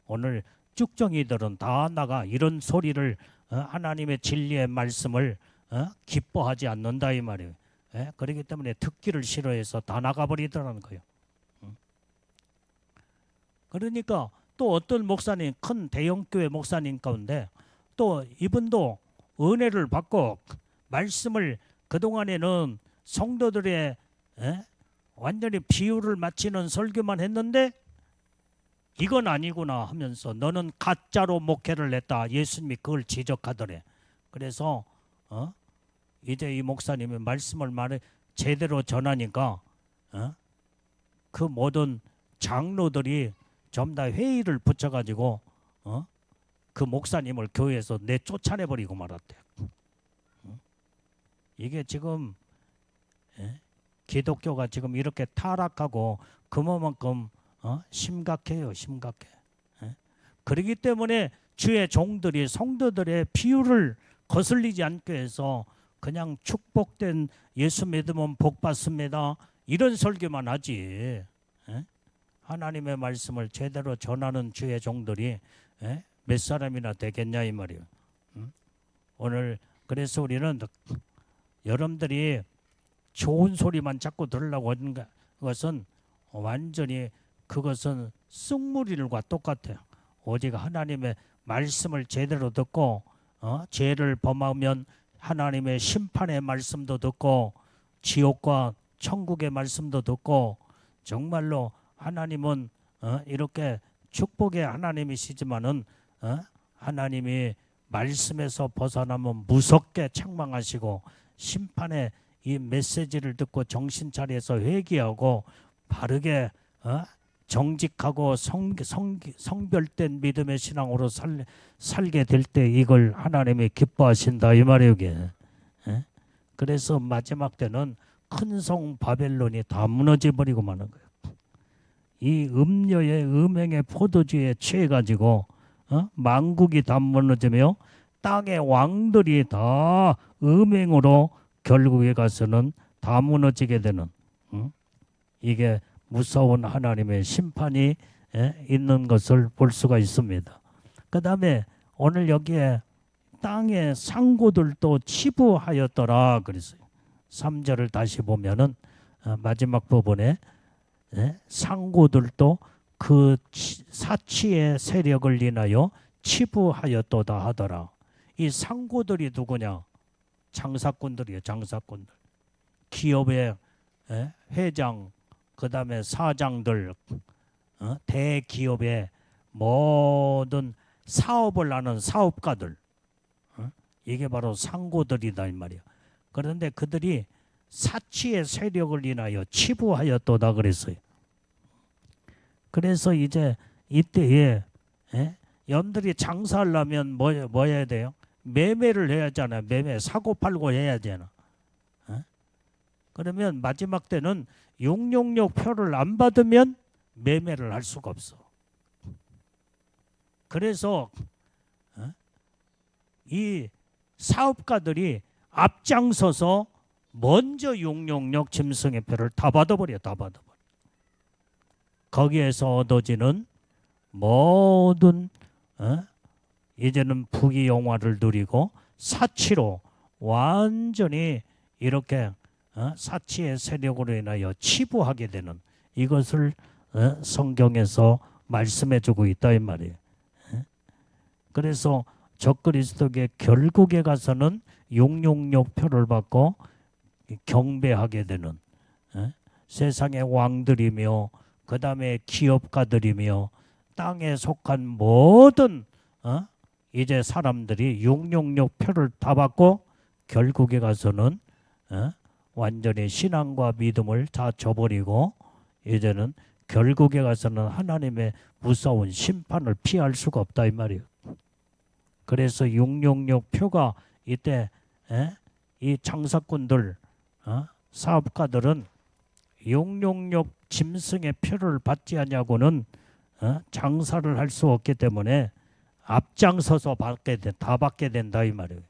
A: 오늘 쭉정이들은 다 나가 이런 소리를 하나님의 진리의 말씀을 기뻐하지 않는다 이 말이에요. 그렇기 때문에 듣기를 싫어해서 다 나가버리더라는 거예요. 그러니까 또 어떤 목사님, 큰 대형교회 목사님 가운데 또 이분도 은혜를 받고 말씀을 그동안에는 성도들의 완전히 비유를 맞추는 설교만 했는데 이건 아니구나 하면서 너는 가짜로 목회를 했다. 예수님이 그걸 지적하더래. 그래서 이제 이 목사님이 말씀을 제대로 전하니까 그 모든 장로들이 전부 다 회의를 붙여가지고 그 목사님을 교회에서 내쫓아내버리고 말았대. 이게 지금 기독교가 지금 이렇게 타락하고 그만큼 심각해요. 그렇기 때문에 주의 종들이 성도들의 비유를 거슬리지 않게 해서 그냥 축복된 예수 믿으면 복 받습니다 이런 설교만 하지, 하나님의 말씀을 제대로 전하는 주의 종들이 몇 사람이나 되겠냐 이 말이에요. 오늘 그래서 우리는 여러분들이 좋은 소리만 자꾸 들으려고 하는 것은 완전히 그것은 쑥무리를과 똑같아요. 오직 하나님의 말씀을 제대로 듣고 죄를 범하면 하나님의 심판의 말씀도 듣고 지옥과 천국의 말씀도 듣고, 정말로 하나님은 이렇게 축복의 하나님이시지만은 하나님이 말씀에서 벗어나면 무섭게 책망하시고 심판의 이 메시지를 듣고 정신 차려서 회개하고 바르게 정직하고 성별된 믿음의 신앙으로 살게 될 때 이걸 하나님이 기뻐하신다 이 말이에요. 이게. 그래서 마지막 때는 큰 성 바벨론이 다 무너져 버리고 마는 거예요. 이 음료의 음행의 포도주에 취해가지고 만국이 다 무너지며 땅의 왕들이 다 음행으로 결국에 가서는 다 무너지게 되는, 이게 무서운 하나님의 심판이 있는 것을 볼 수가 있습니다. 그 다음에 오늘 여기에 땅의 상고들도 치부하였더라 그랬어요. 3절을 다시 보면은 마지막 부분에 상고들도 그 사치의 세력을 인하여 치부하였도다 하더라. 이 상고들이 누구냐? 장사꾼들이에요. 장사꾼들. 기업의 회장, 그 다음에 사장들, 대기업의 모든 사업을 하는 사업가들, 이게 바로 상고들이다 이 말이야. 그런데 그들이 사치의 세력을 인하여 치부하였도다 그랬어요. 그래서 이제 이때에 여러분들이 장사하려면 뭐 해야 돼요? 매매를 해야 하잖아요. 매매 사고 팔고 해야 되나. 그러면 마지막 때는 666 표를 안 받으면 매매를 할 수가 없어. 그래서 이 사업가들이 앞장서서 먼저 666 짐승의 표를 다 받아버려. 거기에서 얻어지는 모든 이제는 부귀영화를 누리고 사치로 완전히 이렇게 사치의 세력으로 인하여 치부하게 되는 이것을 성경에서 말씀해주고 있다 이 말이에요. 그래서 적그리스도의 결국에 가서는 666 표를 받고 경배하게 되는 세상의 왕들이며 그 다음에 기업가들이며 땅에 속한 모든 이제 사람들이 666 표를 다 받고 결국에 가서는 완전히 신앙과 믿음을 다 저버리고 이제는 결국에 가서는 하나님의 무서운 심판을 피할 수가 없다 이 말이에요. 그래서 666 표가 이때 이 장사꾼들 사업가들은 666 짐승의 표를 받지 않냐고는 장사를 할 수 없기 때문에 앞장서서 다 받게 된다 이 말이에요.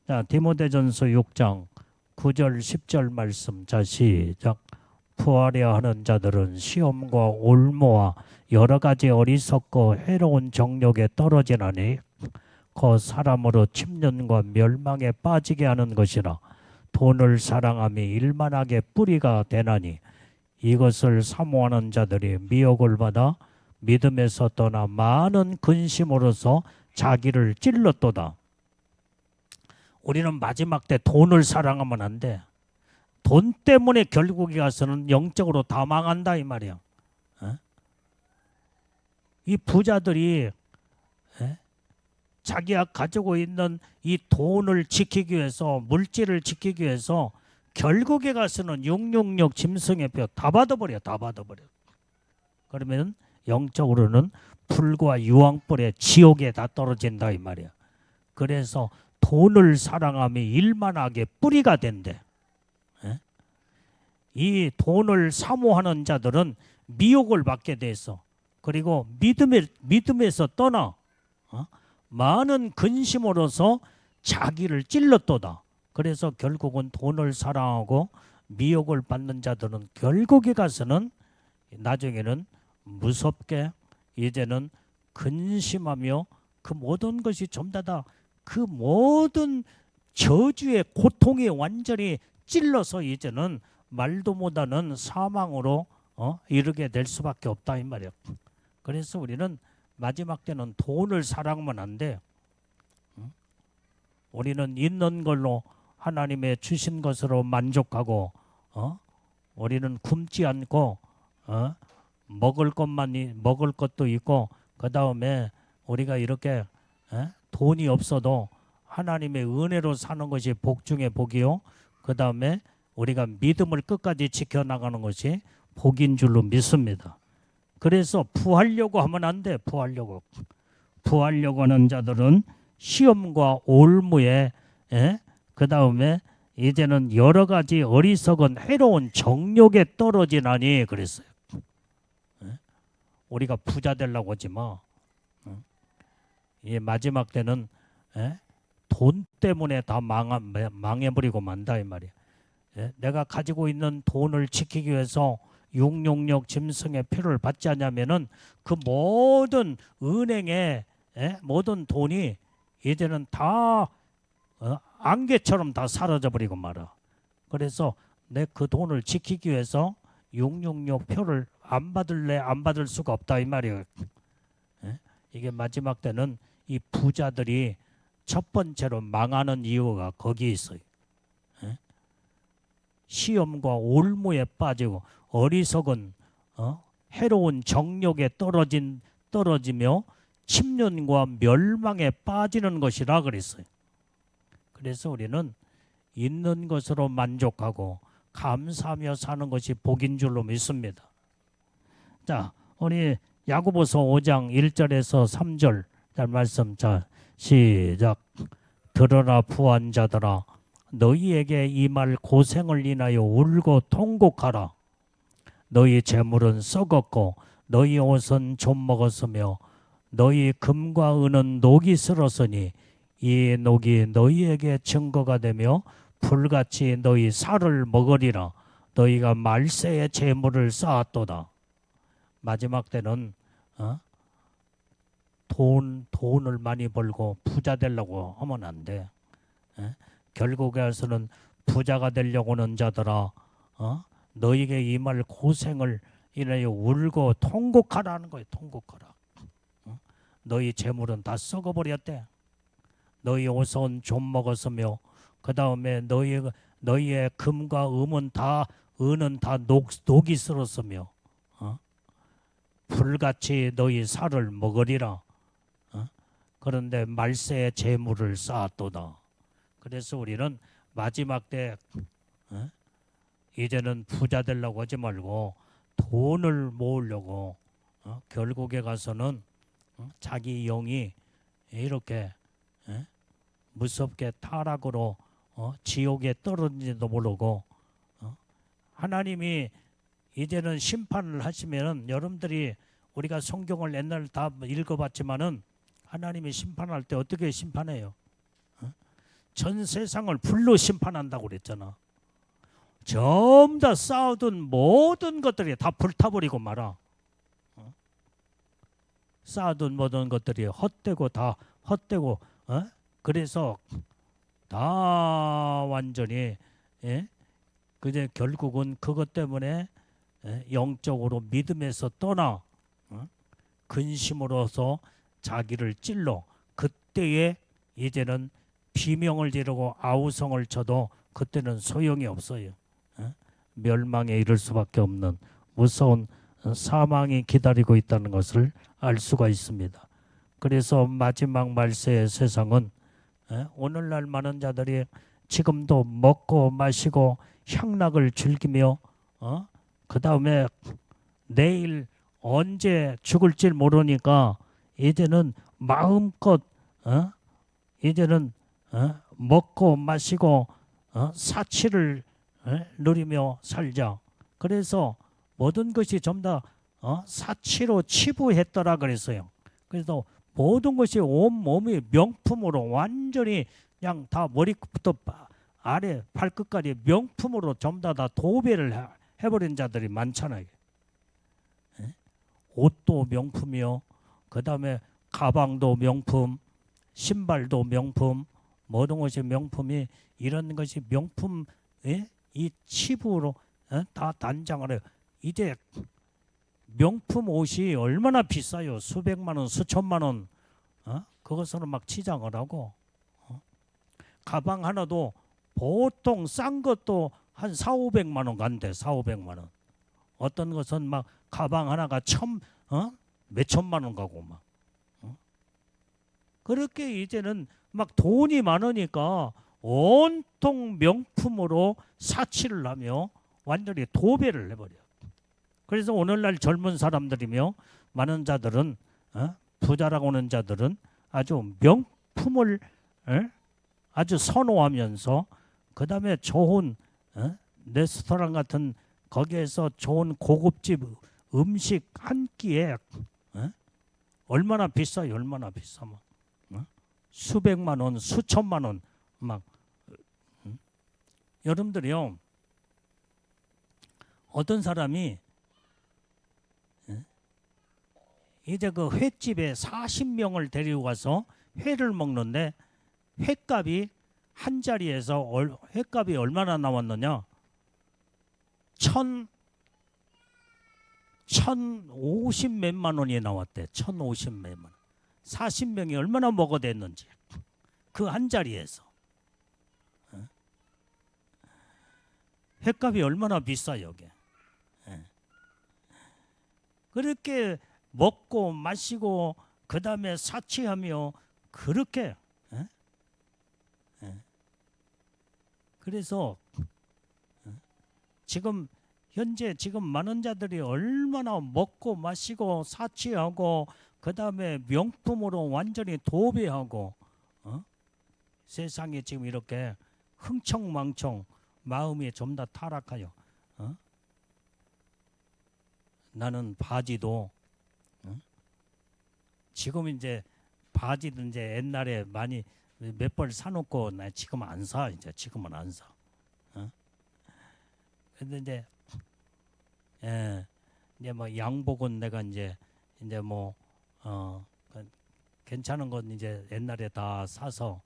A: 자, 디모데전서 6장 9절 10절 말씀. 자, 시작. 부하려 하는 자들은 시험과 올무와 여러 가지 어리석고 해로운 정욕에 떨어지나니 그 사람으로 침륜과 멸망에 빠지게 하는 것이라. 돈을 사랑함이 일만하게 뿌리가 되나니 이것을 사모하는 자들이 미혹을 받아 믿음에서 떠나 많은 근심으로서 자기를 찔렀도다. 우리는 마지막 때 돈을 사랑하면 안 돼. 돈 때문에 결국에 가서는 영적으로 다 망한다 이 말이야. 이 부자들이 자기가 가지고 있는 이 돈을 지키기 위해서, 물질을 지키기 위해서 결국에 가서는 666 짐승의 표 다 받아버려. 그러면 영적으로는 불과 유황불의 지옥에 다 떨어진다 이 말이야. 그래서 돈을 사랑함이 일만하게 뿌리가 된대. 이 돈을 사모하는 자들은 미혹을 받게 돼서, 그리고 믿음에서 떠나 많은 근심으로서 자기를 찔렀도다. 그래서 결국은 돈을 사랑하고 미혹을 받는 자들은 결국에 가서는 나중에는 무섭게 이제는 근심하며 그 모든 것이 전부 다 그 모든 저주의 고통이 완전히 찔러서 이제는 말도 못하는 사망으로 이르게 될 수밖에 없다 이 말이야. 그래서 우리는 마지막 때는 돈을 사랑하면 안 돼. 우리는 있는 걸로 하나님의 주신 것으로 만족하고 우리는 굶지 않고 먹을 것도 있고, 그 다음에 우리가 이렇게 돈이 없어도 하나님의 은혜로 사는 것이 복 중에 복이요, 그 다음에 우리가 믿음을 끝까지 지켜나가는 것이 복인 줄로 믿습니다. 그래서 부하려고 하면 안 돼. 부하려고 하는 자들은 시험과 올무에 그 다음에 이제는 여러 가지 어리석은 해로운 정욕에 떨어지나니 그랬어요. 우리가 부자 되려고 하지 마. 이 마지막 때는 돈 때문에 다 망해버리고 만다 이 말이야. 내가 가지고 있는 돈을 지키기 위해서 666 짐승의 표를 받지 않냐면은 그 모든 은행의 모든 돈이 이제는 다 안개처럼 다 사라져버리고 말아. 그래서 내 그 돈을 지키기 위해서 666 표를 안 받을 수가 없다 이 말이에요. 이게 마지막 때는 이 부자들이 첫 번째로 망하는 이유가 거기에 있어요. 시험과 올무에 빠지고 어리석은 해로운 정욕에 떨어지며 침륜과 멸망에 빠지는 것이라 그랬어요. 그래서 우리는 있는 것으로 만족하고 감사하며 사는 것이 복인 줄로 믿습니다. 자, 우리 야고보서 5장 1절에서 3절 잘 말씀. 자, 시작. 들으라 부한 자들아, 너희에게 이 말 고생을 인하여 울고 통곡하라. 너희 재물은 썩었고 너희 옷은 좀 먹었으며 너희 금과 은은 녹이 슬었으니 이 녹이 너희에게 증거가 되며 불같이 너희 살을 먹으리라. 너희가 말세에 재물을 쌓았도다. 마지막 때는 돈을 많이 벌고 부자 되려고 하면 안 돼. 결국에서는 부자가 되려고 하는 자들아, 너희에게 이 말 고생을 인하여 울고 통곡하라는 거예요. 통곡하라. 너희 재물은 다 썩어버렸대. 너희 옷은 좀 먹었으며 그 다음에 너희의 금과 은은 다 녹이 슬었으며 불같이 너희 살을 먹으리라. 그런데 말세에 재물을 쌓았도다. 그래서 우리는 마지막 때 이제는 부자 되려고 하지 말고 돈을 모으려고 결국에 가서는 자기 영이 이렇게 무섭게 타락으로 지옥에 떨어진지도 모르고 하나님이 이제는 심판을 하시면은 여러분들이 우리가 성경을 옛날 다 읽어봤지만은 하나님이 심판할 때 어떻게 심판해요? 전 세상을 불로 심판한다고 그랬잖아. 전부 다 쌓아둔 모든 것들이 다 불타버리고 말아. 쌓아둔 모든 것들이 헛되고 다 헛되고 그래서 다 완전히 그제 결국은 그것 때문에 영적으로 믿음에서 떠나 근심으로서 자기를 찔러 그때에 이제는 비명을 지르고 아우성을 쳐도 그때는 소용이 없어요. 멸망에 이를 수밖에 없는 무서운 사망이 기다리고 있다는 것을 알 수가 있습니다. 그래서 마지막 말세의 세상은 오늘날 많은 자들이 지금도 먹고 마시고 향락을 즐기며 그 다음에 내일 언제 죽을지 모르니까 이제는 마음껏 이제는 먹고 마시고 사치를 누리며 살자. 그래서 모든 것이 전부 다 사치로 치부했더라 그랬어요. 그래서 모든 것이 온몸이 명품으로 완전히 그냥 다 머리부터 아래 발끝까지 명품으로 전부 다 도배를 해버린 자들이 많잖아요. 옷도 명품이요. 그 다음에 가방도 명품, 신발도 명품, 모든 것이 명품이 이런 것이 명품 이 치부로 다 단장을 해요. 이제 명품 옷이 얼마나 비싸요. 수백만 원, 수천만 원. 그것으로 막 치장을 하고 가방 하나도 보통 싼 것도 한 4, 500만 원 간대. 4, 500만 원. 어떤 것은 막 가방 하나가 몇천만 원 가고 막. 그렇게 이제는 막 돈이 많으니까 온통 명품으로 사치를 하며 완전히 도배를 해버려. 그래서 오늘날 젊은 사람들이며 많은 자들은 부자라고 하는 자들은 아주 명품을 아주 선호하면서 그 다음에 좋은 레스토랑 같은 거기에서 좋은 고급집 음식 한 끼에 얼마나 비싸요. 얼마나 비싸면 수백만 원, 수천만 원 막. 여러분들이요, 어떤 사람이 이제 그 횟집에 40명을 데리고 가서 회를 먹는데 횟값이 한 자리에서 횟값이 얼마나 나왔느냐? 1,050 몇만 원이 나왔대. 1,050 몇만 원. 40명이 얼마나 먹어댔는지 그 한 자리에서. 횟값이 얼마나 비싸요 이게. 그렇게 먹고 마시고 그 다음에 사치하며 그렇게 그래서 지금 현재 지금 많은 자들이 얼마나 먹고 마시고 사치하고 그 다음에 명품으로 완전히 도배하고 세상에 지금 이렇게 흥청망청 마음이 좀 더 타락하여 나는 바지도 지금 이제 바지도 이제 옛날에 많이 몇 벌 사놓고 나 지금 안 사. 이제 지금은 안 사. 근데 이제 이제 뭐 양복은 내가 이제 뭐 괜찮은 건 이제 옛날에 다 사서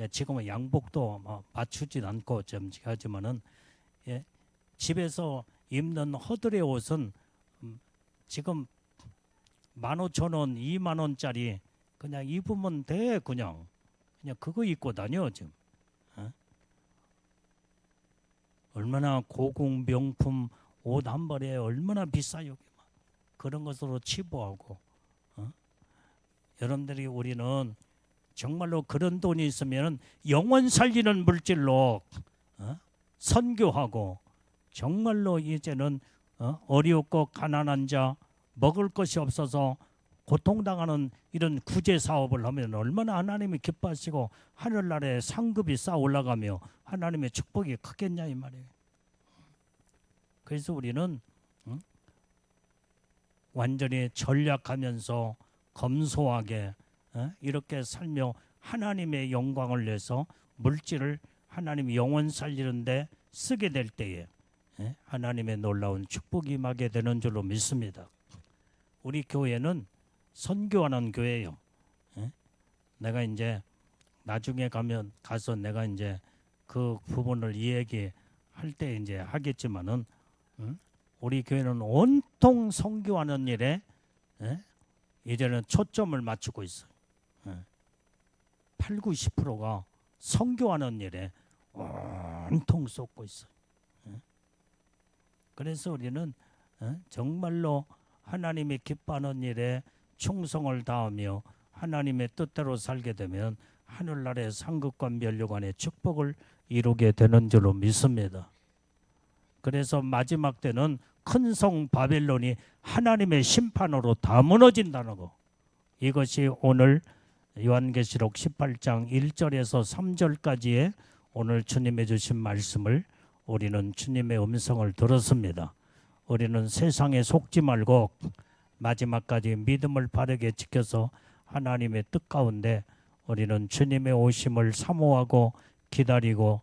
A: 지금은 양복도 뭐 맞추진 않고 좀 하지만은 집에서 입는 허들의 옷은 지금 15,000원, 20,000원짜리 그냥 입으면 돼. 그냥 그거 입고 다녀 지금. 얼마나 고급 명품 옷 한 벌에 얼마나 비싸요. 그런 것으로 치부하고 여러분들이 우리는 정말로 그런 돈이 있으면 영원 살리는 물질로 선교하고 정말로 이제는 어렵고 가난한 자 먹을 것이 없어서 고통당하는 이런 구제 사업을 하면 얼마나 하나님이 기뻐하시고 하늘나라에 상급이 쌓아 올라가며 하나님의 축복이 크겠냐 이 말이에요. 그래서 우리는 완전히 전략하면서 검소하게 이렇게 살며 하나님의 영광을 내서 물질을 하나님이 영원 살리는데 쓰게 될 때에 하나님의 놀라운 축복이 임하게 되는 줄로 믿습니다. 우리 교회는 선교하는 교회예요. 내가 이제 나중에 가서 내가 이제 그 부분을 이야기할 때 이제 하겠지만은 우리 교회는 온통 선교하는 일에 이제는 초점을 맞추고 있어요. 80~90%가 선교하는 일에 온통 쏟고 있어요. 그래서 우리는 정말로 하나님이 기뻐하는 일에 충성을 다하며 하나님의 뜻대로 살게 되면 하늘나라의 상급과 면류관의 축복을 이루게 되는 줄로 믿습니다. 그래서 마지막 때는 큰 성 바벨론이 하나님의 심판으로 다 무너진다는 거. 이것이 오늘 요한계시록 18장 1절에서 3절까지의 오늘 주님의 주신 말씀을 우리는 주님의 음성을 들었습니다. 우리는 세상에 속지 말고 마지막까지 믿음을 바르게 지켜서 하나님의 뜻 가운데 우리는 주님의 오심을 사모하고 기다리고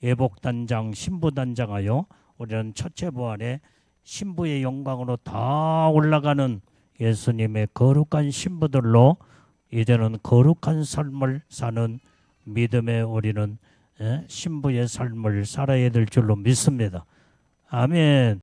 A: 예복단장 신부단장하여 우리는 첫째 부활에 신부의 영광으로 다 올라가는 예수님의 거룩한 신부들로 이제는 거룩한 삶을 사는 믿음의 우리는 신부의 삶을 살아야 될 줄로 믿습니다. 아멘.